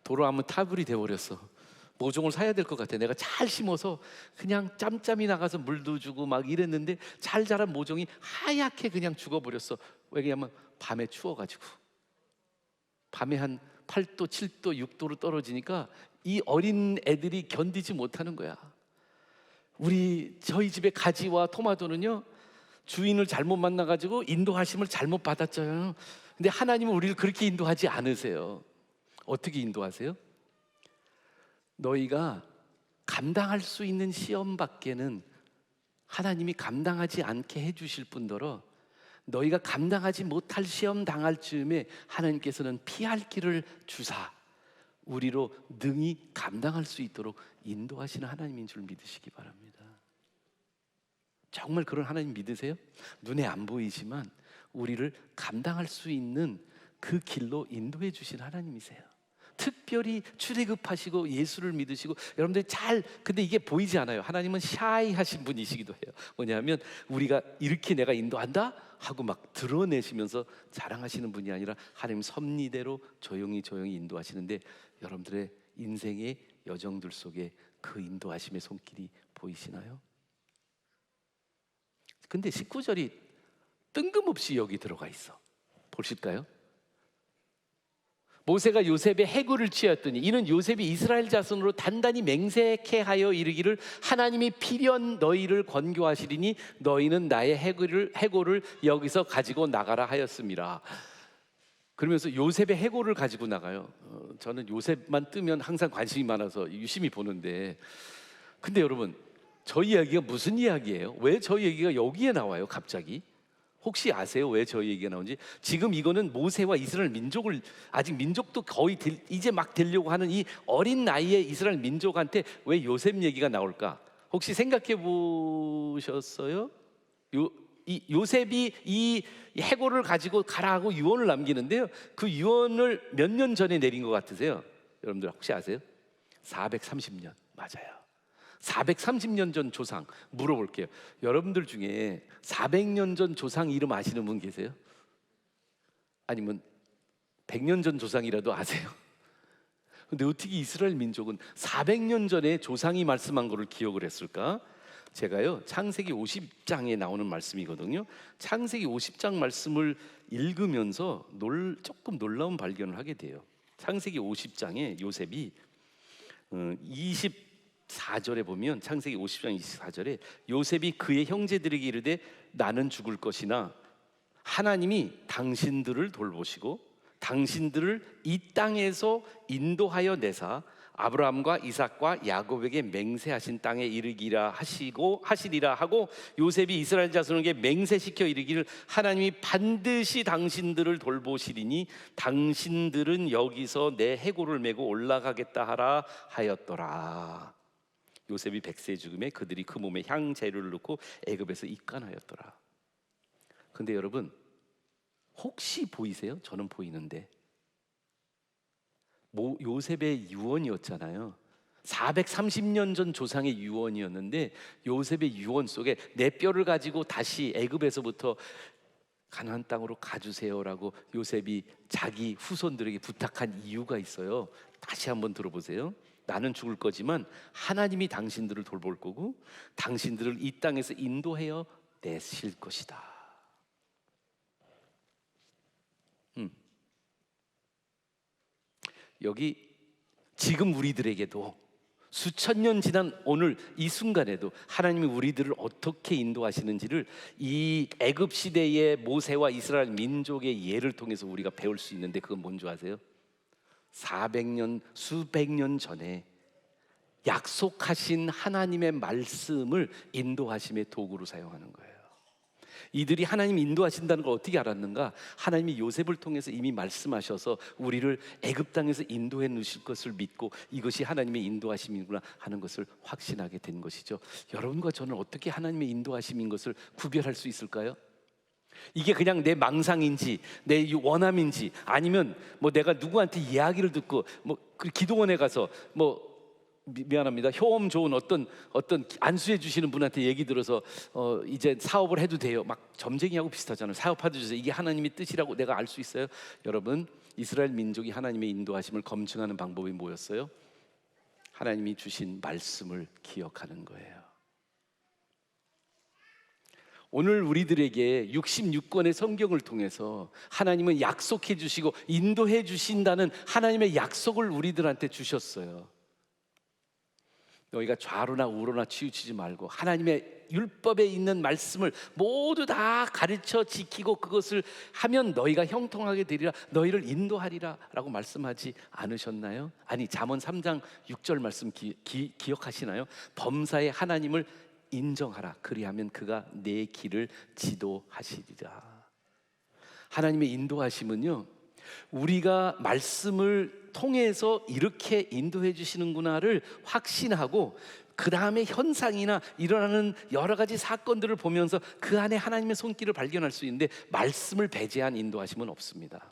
돌아오면 타불이 돼 버렸어. 모종을 사야 될 것 같아. 내가 잘 심어서 그냥 짬짬이 나가서 물도 주고 막 이랬는데 잘 자란 모종이 하얗게 그냥 죽어버렸어. 왜냐하면 밤에 추워가지고 밤에 한 8도, 7도, 6도로 떨어지니까 이 어린 애들이 견디지 못하는 거야. 저희 집에 가지와 토마토는요 주인을 잘못 만나가지고 인도하심을 잘못 받았잖아요. 근데 하나님은 우리를 그렇게 인도하지 않으세요. 어떻게 인도하세요? 너희가 감당할 수 있는 시험 밖에는 하나님이 감당하지 않게 해주실 뿐더러 너희가 감당하지 못할 시험 당할 즈음에 하나님께서는 피할 길을 주사 우리로 능히 감당할 수 있도록 인도하시는 하나님인 줄 믿으시기 바랍니다. 정말 그런 하나님 믿으세요? 눈에 안 보이지만 우리를 감당할 수 있는 그 길로 인도해 주신 하나님이세요. 특별히 출애굽하시고 예수를 믿으시고 여러분들이 근데 이게 보이지 않아요. 하나님은 샤이하신 분이시기도 해요. 뭐냐면 우리가 이렇게 내가 인도한다 하고 막 드러내시면서 자랑하시는 분이 아니라 하나님 섭리대로 조용히 인도하시는데 여러분들의 인생의 여정들 속에 그 인도하심의 손길이 보이시나요? 근데 19절이 뜬금없이 여기 들어가 있어. 보실까요? 모세가 요셉의 해골을 취하였더니 이는 요셉이 이스라엘 자손으로 단단히 맹세케 하여 이르기를 하나님이 필연 너희를 건교하시리니 너희는 나의 해골을 여기서 가지고 나가라 하였습니다. 그러면서 요셉의 해골을 가지고 나가요. 저는 요셉만 뜨면 항상 관심이 많아서 유심히 보는데 근데 여러분 저 이야기가 무슨 이야기예요? 왜 저 얘기가 여기에 나와요 갑자기? 혹시 아세요? 왜 저희 얘기가 나온지? 지금 이거는 모세와 이스라엘 민족을 아직 민족도 거의 이제 막 되려고 하는 이 어린 나이에 이스라엘 민족한테 왜 요셉 얘기가 나올까? 혹시 생각해 보셨어요? 요셉이 이 해골을 가지고 가라고 유언을 남기는데요. 그 유언을 몇 년 전에 내린 것 같으세요? 여러분들 혹시 아세요? 430년 맞아요. 430년 전 조상 물어볼게요. 여러분들 중에 400년 전 조상 이름 아시는 분 계세요? 아니면 100년 전 조상이라도 아세요? 근데 어떻게 이스라엘 민족은 400년 전에 조상이 말씀한 거를 기억을 했을까? 제가요 창세기 50장에 나오는 말씀이거든요. 창세기 50장 말씀을 읽으면서 조금 놀라운 발견을 하게 돼요. 창세기 50장에 요셉이 24절에 보면, 창세기 50장 24절에 요셉이 그의 형제들에게 이르되 나는 죽을 것이나 하나님이 당신들을 돌보시고 당신들을 이 땅에서 인도하여 내사 아브라함과 이삭과 야곱에게 맹세하신 땅에 이르기라 하시리라 하고, 요셉이 이스라엘 자손에게 맹세시켜 이르기를 하나님이 반드시 당신들을 돌보시리니 당신들은 여기서 내 해골을 메고 올라가겠다 하라 하였더라. 요셉이 백세 죽음에 그들이 그 몸에 향재료를 넣고 애굽에서 입간하였더라. 근데 여러분 혹시 보이세요? 저는 보이는데 요셉의 유언이었잖아요. 430년 전 조상의 유언이었는데 요셉의 유언 속에 내 뼈를 가지고 다시 애굽에서부터 가나안 땅으로 가주세요라고 요셉이 자기 후손들에게 부탁한 이유가 있어요. 다시 한번 들어보세요. 나는 죽을 거지만 하나님이 당신들을 돌볼 거고 당신들을 이 땅에서 인도하여 내실 것이다. 여기 지금 우리들에게도 수천 년 지난 오늘 이 순간에도 하나님이 우리들을 어떻게 인도하시는지를 이 애굽 시대의 모세와 이스라엘 민족의 예를 통해서 우리가 배울 수 있는데, 그건 뭔지 아세요? 400년 수백 년 전에 약속하신 하나님의 말씀을 인도하심의 도구로 사용하는 거예요. 이들이 하나님 인도하신다는 걸 어떻게 알았는가? 하나님이 요셉을 통해서 이미 말씀하셔서 우리를 애굽 땅에서 인도해 놓으실 것을 믿고 이것이 하나님의 인도하심이구나 하는 것을 확신하게 된 것이죠. 여러분과 저는 어떻게 하나님의 인도하심인 것을 구별할 수 있을까요? 이게 그냥 내 망상인지 내 원함인지, 아니면 뭐 내가 누구한테 이야기를 듣고 뭐 기도원에 가서 미안합니다, 효험 좋은 어떤 안수해 주시는 분한테 얘기 들어서 이제 사업을 해도 돼요, 막 점쟁이하고 비슷하잖아요. 사업하도 주세요. 이게 하나님의 뜻이라고 내가 알 수 있어요? 여러분, 이스라엘 민족이 하나님의 인도하심을 검증하는 방법이 뭐였어요? 하나님이 주신 말씀을 기억하는 거예요. 오늘 우리들에게 66권의 성경을 통해서 하나님은 약속해 주시고 인도해 주신다는 하나님의 약속을 우리들한테 주셨어요. 너희가 좌로나 우로나 치우치지 말고 하나님의 율법에 있는 말씀을 모두 다 가르쳐 지키고 그것을 하면 너희가 형통하게 되리라, 너희를 인도하리라 라고 말씀하지 않으셨나요? 아니, 잠언 3장 6절 말씀 기억하시나요? 범사에 하나님을 인정하라, 그리하면 그가 내 길을 지도하시리라. 하나님의 인도하심은요, 우리가 말씀을 통해서 이렇게 인도해 주시는구나를 확신하고 그 다음에 현상이나 일어나는 여러 가지 사건들을 보면서 그 안에 하나님의 손길을 발견할 수 있는데, 말씀을 배제한 인도하심은 없습니다.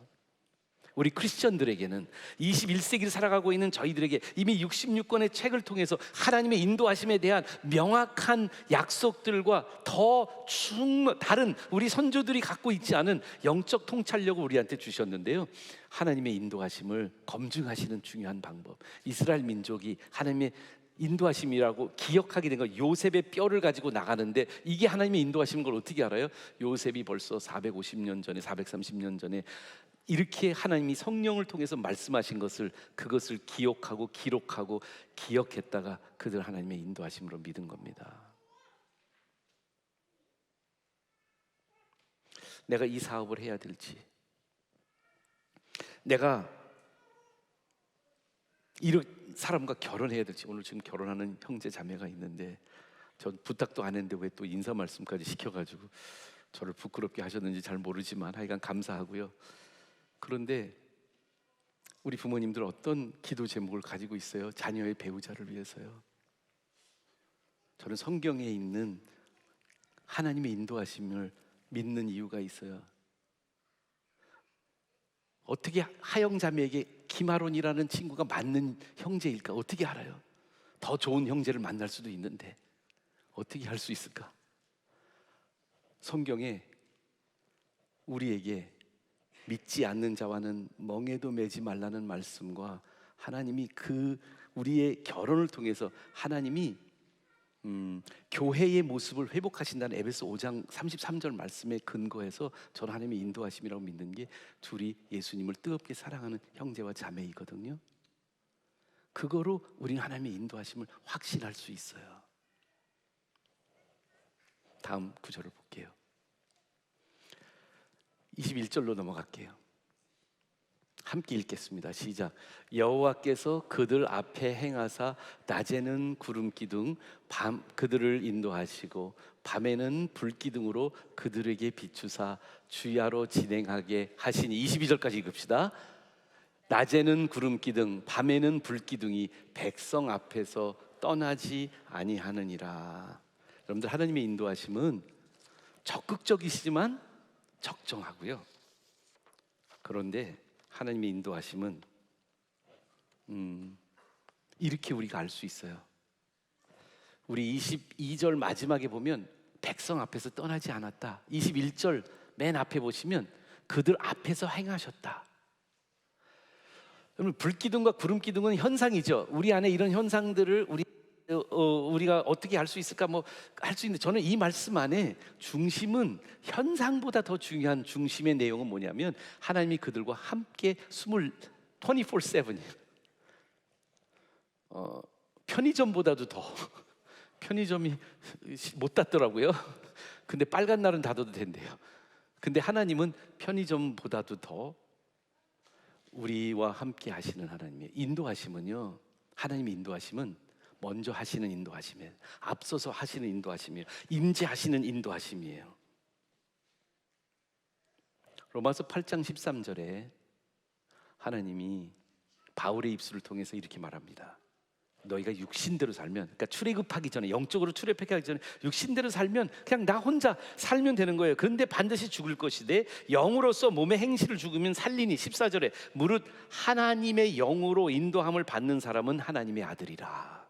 우리 크리스천들에게는 21세기를 살아가고 있는 저희들에게 이미 66권의 책을 통해서 하나님의 인도하심에 대한 명확한 약속들과 더 다른 우리 선조들이 갖고 있지 않은 영적 통찰력을 우리한테 주셨는데요, 하나님의 인도하심을 검증하시는 중요한 방법, 이스라엘 민족이 하나님의 인도하심이라고 기억하게 된 거, 요셉의 뼈를 가지고 나가는데 이게 하나님의 인도하심인 걸 어떻게 알아요? 요셉이 벌써 450년 전에 430년 전에 이렇게 하나님이 성령을 통해서 말씀하신 것을, 그것을 기억하고 기록하고 기억했다가 그들 하나님의 인도하심으로 믿은 겁니다. 내가 이 사업을 해야 될지, 내가 이런 사람과 결혼해야 될지, 오늘 지금 결혼하는 형제 자매가 있는데 전 부탁도 안 했는데 왜 또 인사 말씀까지 시켜가지고 저를 부끄럽게 하셨는지 잘 모르지만 하여간 감사하고요. 그런데 우리 부모님들 어떤 기도 제목을 가지고 있어요? 자녀의 배우자를 위해서요. 저는 성경에 있는 하나님의 인도하심을 믿는 이유가 있어요. 어떻게 하영자매에게 김아론이라는 친구가 맞는 형제일까? 어떻게 알아요? 더 좋은 형제를 만날 수도 있는데 어떻게 할 수 있을까? 성경에 우리에게 믿지 않는 자와는 멍에도 매지 말라는 말씀과 하나님이 우리의 결혼을 통해서 하나님이 교회의 모습을 회복하신다는 에베소 5장 33절 말씀에 근거해서 저는 하나님의 인도하심이라고 믿는 게 둘이 예수님을 뜨겁게 사랑하는 형제와 자매이거든요. 그거로 우리는 하나님의 인도하심을 확신할 수 있어요. 다음 구절을 볼게요. 21절로 넘어갈게요. 함께 읽겠습니다. 시작. 여호와께서 그들 앞에 행하사 낮에는 구름 기둥 그들을 인도하시고 밤에는 불 기둥으로 그들에게 비추사 주야로 진행하게 하시니. 22절까지 읽읍시다. 낮에는 구름 기둥 밤에는 불 기둥이 백성 앞에서 떠나지 아니하느니라. 여러분들, 하나님의 인도하심은 적극적이시지만 적정하고요. 그런데 하나님의 인도하심은 이렇게 우리가 알 수 있어요. 우리 22절 마지막에 보면 백성 앞에서 떠나지 않았다. 21절 맨 앞에 보시면 그들 앞에서 행하셨다. 여러분, 불기둥과 구름기둥은 현상이죠. 우리 안에 이런 현상들을 우리가 어떻게 알 수 있을까? 할 수 있는데, 저는 이 말씀 안에 중심은, 현상보다 더 중요한 중심의 내용은 뭐냐면 하나님이 그들과 함께 24/7이에요. 편의점보다도 더 편의점이 못 닫더라고요. 근데 빨간 날은 닫아도 된대요. 근데 하나님은 편의점보다도 더 우리와 함께 하시는 하나님이에요. 인도하심은요, 하나님의 인도하심은 먼저 하시는 인도하심이에요. 앞서서 하시는 인도하심이에요. 임재하시는 인도하심이에요. 로마서 8장 13절에 하나님이 바울의 입술을 통해서 이렇게 말합니다. 너희가 육신대로 살면, 그러니까 출애굽하기 전에, 영적으로 출애굽하기 전에 육신대로 살면 그냥 나 혼자 살면 되는 거예요. 그런데 반드시 죽을 것이되 영으로서 몸의 행실을 죽으면 살리니. 14절에 무릇 하나님의 영으로 인도함을 받는 사람은 하나님의 아들이라.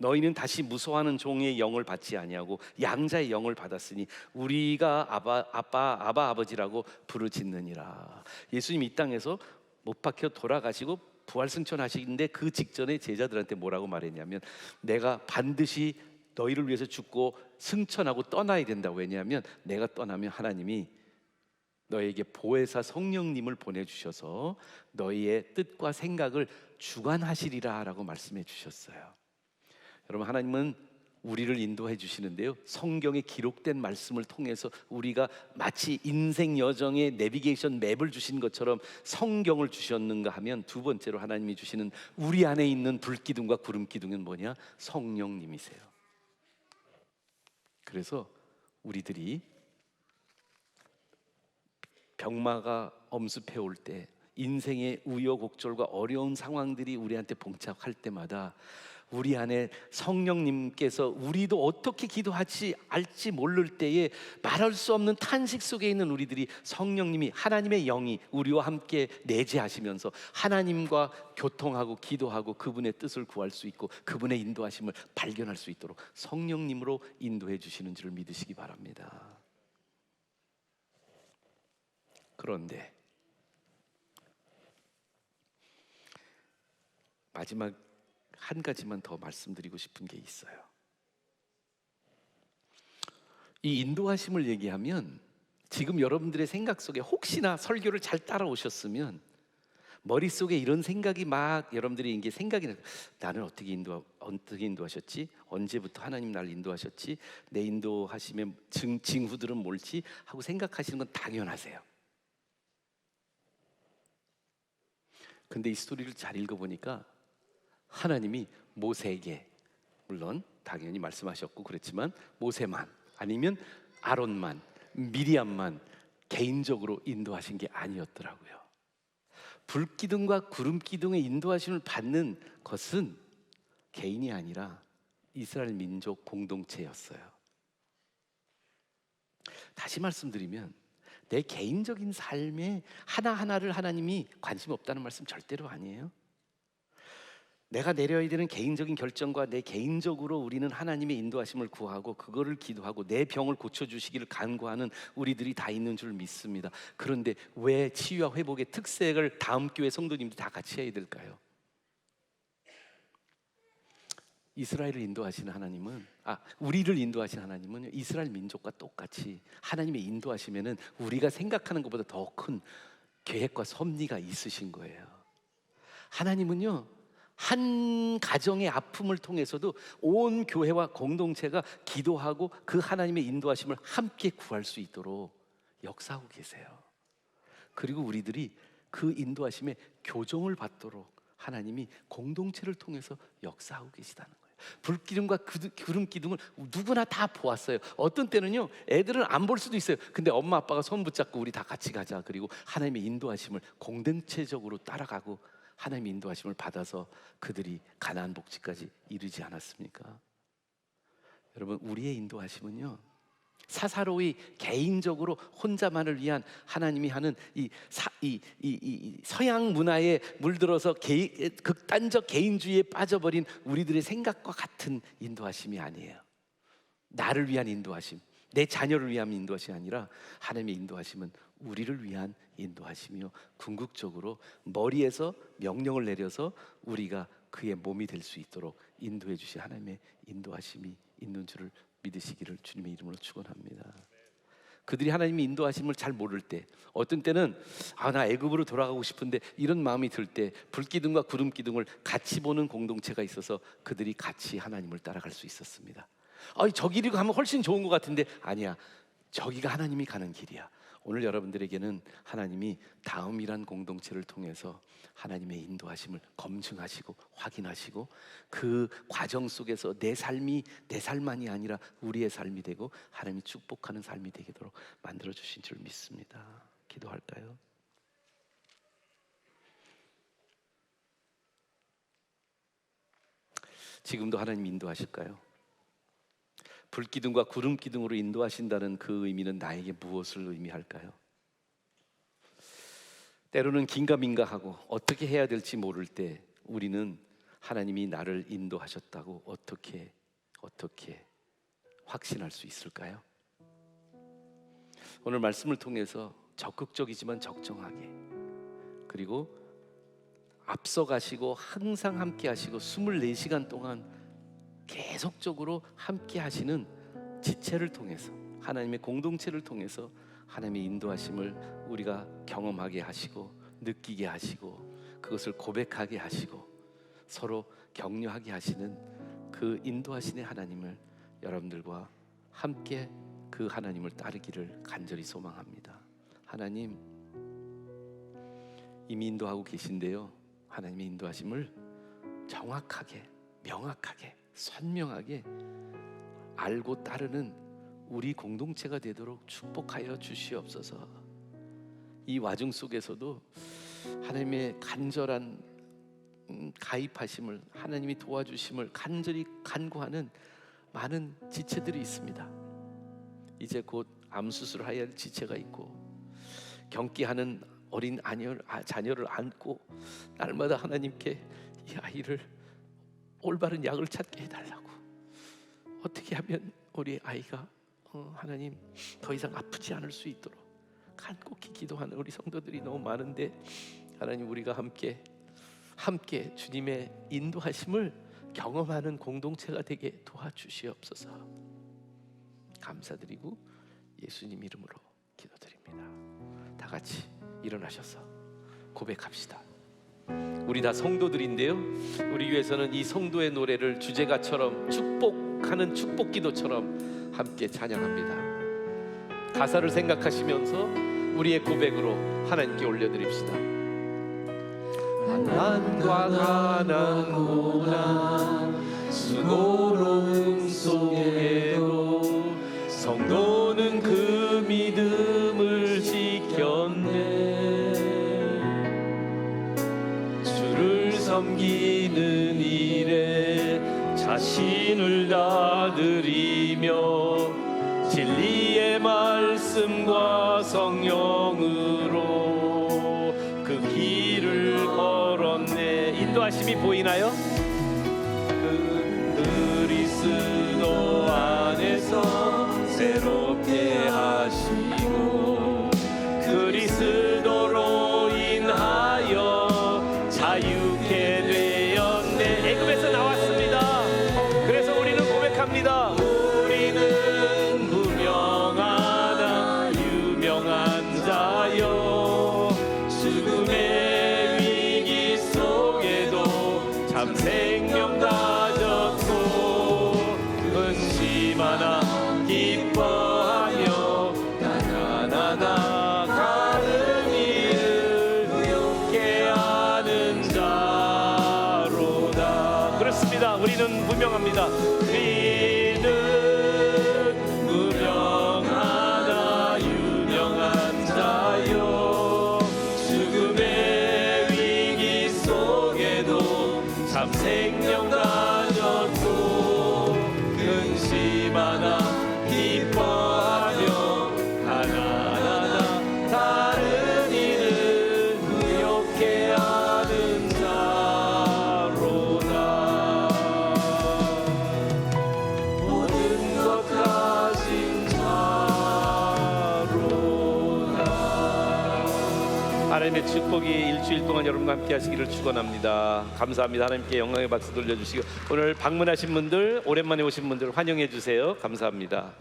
너희는 다시 무소하는 종의 영을 받지 아니하고 양자의 영을 받았으니 우리가 아버지라고 부르짖느니라. 예수님 이 땅에서 못 박혀 돌아가시고 부활승천하시는데 그 직전에 제자들한테 뭐라고 말했냐면, 내가 반드시 너희를 위해서 죽고 승천하고 떠나야 된다고. 왜냐하면 내가 떠나면 하나님이 너희에게 보혜사 성령님을 보내주셔서 너희의 뜻과 생각을 주관하시리라 라고 말씀해 주셨어요. 여러분, 하나님은 우리를 인도해 주시는데요, 성경에 기록된 말씀을 통해서 우리가 마치 인생 여정의 내비게이션 맵을 주신 것처럼 성경을 주셨는가 하면, 두 번째로 하나님이 주시는 우리 안에 있는 불기둥과 구름기둥은 뭐냐? 성령님이세요. 그래서 우리들이 병마가 엄습해 올 때, 인생의 우여곡절과 어려운 상황들이 우리한테 봉착할 때마다 우리 안에 성령님께서 우리도 어떻게 기도할지 알지 모를 때에 말할 수 없는 탄식 속에 있는 우리들이, 성령님이, 하나님의 영이 우리와 함께 내재하시면서 하나님과 교통하고 기도하고 그분의 뜻을 구할 수 있고 그분의 인도하심을 발견할 수 있도록 성령님으로 인도해 주시는 줄을 믿으시기 바랍니다. 그런데 마지막 한 가지만 더 말씀드리고 싶은 게 있어요. 이 인도하심을 얘기하면 지금 여러분들의 생각 속에 혹시나 설교를 잘 따라오셨으면 머릿속에 이런 생각이 막 여러분들이 이게 생각이 나요. 나는 어떻게 인도하셨지? 언제부터 하나님 나를 인도하셨지? 내 인도하심의 징후들은 뭘지? 하고 생각하시는 건 당연하세요. 근데 이 스토리를 잘 읽어보니까 하나님이 모세에게, 물론 당연히 말씀하셨고 그랬지만 모세만, 아니면 아론만, 미리암만 개인적으로 인도하신 게 아니었더라고요. 불기둥과 구름기둥의 인도하심을 받는 것은 개인이 아니라 이스라엘 민족 공동체였어요. 다시 말씀드리면 내 개인적인 삶에 하나하나를 하나님이 관심 없다는 말씀 절대로 아니에요. 내가 내려야 되는 개인적인 결정과 내 개인적으로 우리는 하나님의 인도하심을 구하고 그거를 기도하고 내 병을 고쳐주시기를 간구하는 우리들이 다 있는 줄 믿습니다. 그런데 왜 치유와 회복의 특색을 다음 교회 성도님들 다 같이 해야 될까요? 이스라엘을 인도하시는 하나님은 우리를 인도하시는 하나님은 이스라엘 민족과 똑같이 하나님의 인도하시면은 우리가 생각하는 것보다 더 큰 계획과 섭리가 있으신 거예요. 하나님은요, 한 가정의 아픔을 통해서도 온 교회와 공동체가 기도하고 그 하나님의 인도하심을 함께 구할 수 있도록 역사하고 계세요. 그리고 우리들이 그 인도하심에 교정을 받도록 하나님이 공동체를 통해서 역사하고 계시다는 거예요. 불기둥과 구름 기둥을 누구나 다 보았어요. 어떤 때는요, 애들은 안 볼 수도 있어요. 근데 엄마 아빠가 손 붙잡고 우리 다 같이 가자. 그리고 하나님의 인도하심을 공동체적으로 따라가고 하나님의 인도하심을 받아서 그들이 가나안 복지까지 이르지 않았습니까? 여러분, 우리의 인도하심은요, 사사로이 개인적으로 혼자만을 위한 하나님이 하는 이 서양 문화에 물들어서 극단적 개인주의에 빠져버린 우리들의 생각과 같은 인도하심이 아니에요. 나를 위한 인도하심, 내 자녀를 위한 인도하심이 아니라 하나님의 인도하심은 우리를 위한 인도하심이요, 궁극적으로 머리에서 명령을 내려서 우리가 그의 몸이 될 수 있도록 인도해 주신 하나님의 인도하심이 있는 줄을 믿으시기를 주님의 이름으로 축원합니다. 그들이 하나님의 인도하심을 잘 모를 때, 어떤 때는 나 애굽으로 돌아가고 싶은데 이런 마음이 들 때 불기둥과 구름 기둥을 같이 보는 공동체가 있어서 그들이 같이 하나님을 따라갈 수 있었습니다. 저 길이고 가면 훨씬 좋은 것 같은데 아니야, 저기가 하나님이 가는 길이야. 오늘 여러분들에게는 하나님이 다음이란 공동체를 통해서 하나님의 인도하심을 검증하시고 확인하시고 그 과정 속에서 내 삶이 내 삶만이 아니라 우리의 삶이 되고 하나님이 축복하는 삶이 되도록 만들어 주신 줄 믿습니다. 기도할까요? 지금도 하나님 인도하실까요? 불기둥과 구름 기둥으로 인도하신다는 그 의미는 나에게 무엇을 의미할까요? 때로는 긴가민가하고 어떻게 해야 될지 모를 때 우리는 하나님이 나를 인도하셨다고 어떻게 확신할 수 있을까요? 오늘 말씀을 통해서 적극적이지만 적정하게, 그리고 앞서가시고 항상 함께 하시고 24시간 동안 계속적으로 함께 하시는 지체를 통해서, 하나님의 공동체를 통해서 하나님의 인도하심을 우리가 경험하게 하시고 느끼게 하시고 그것을 고백하게 하시고 서로 격려하게 하시는 그 인도하시는 하나님을 여러분들과 함께 그 하나님을 따르기를 간절히 소망합니다. 하나님, 이미 인도하고 계신데요, 하나님의 인도하심을 정확하게, 명확하게, 선명하게 알고 따르는 우리 공동체가 되도록 축복하여 주시옵소서. 이 와중 속에서도 하나님의 간절한 가입하심을, 하나님이 도와주심을 간절히 간구하는 많은 지체들이 있습니다. 이제 곧 암수술을 해야 할 지체가 있고, 경기하는 어린 자녀를 안고 날마다 하나님께 이 아이를 올바른 약을 찾게 해달라고, 어떻게 하면 우리 아이가 하나님 더 이상 아프지 않을 수 있도록 간곡히 기도하는 우리 성도들이 너무 많은데, 하나님 우리가 함께 주님의 인도하심을 경험하는 공동체가 되게 도와주시옵소서. 감사드리고 예수님 이름으로 기도드립니다. 다 같이 일어나셔서 고백합시다. 우리 다 성도들인데요, 우리 위해서는 이 성도의 노래를 주제가처럼 축복하는 축복기도처럼 함께 찬양합니다. 가사를 생각하시면서 우리의 고백으로 하나님께 올려드립시다. 가난과 가난 고난 수고로움 속에도 성도는 그 믿음을 지켰네. 주를 섬기는 일에 자신을 다드리며 진리의 말씀과 성령으로 그 길을 걸었네. 인도하심이 보이나요? 그리스도 안에서 새롭게 하시고 그리스도로 인하여 자유케 되었네. 애굽에서 나왔습니다. 우리는 무명합니다. 우리는 무명하나 유명한 자요. 죽음의 위기 속에도 참 생명 가졌고 근심하나 기뻐하며 하나하나 다른 이는 부욕해 하는 자로다. 모든 것 가진 자로다. 하나님의 축복이 일주일 동안 여러분과 함께 하시기를 축원합니다. 감사합니다. 하나님께 영광의 박수 돌려주시고 오늘 방문하신 분들, 오랜만에 오신 분들 환영해 주세요. 감사합니다.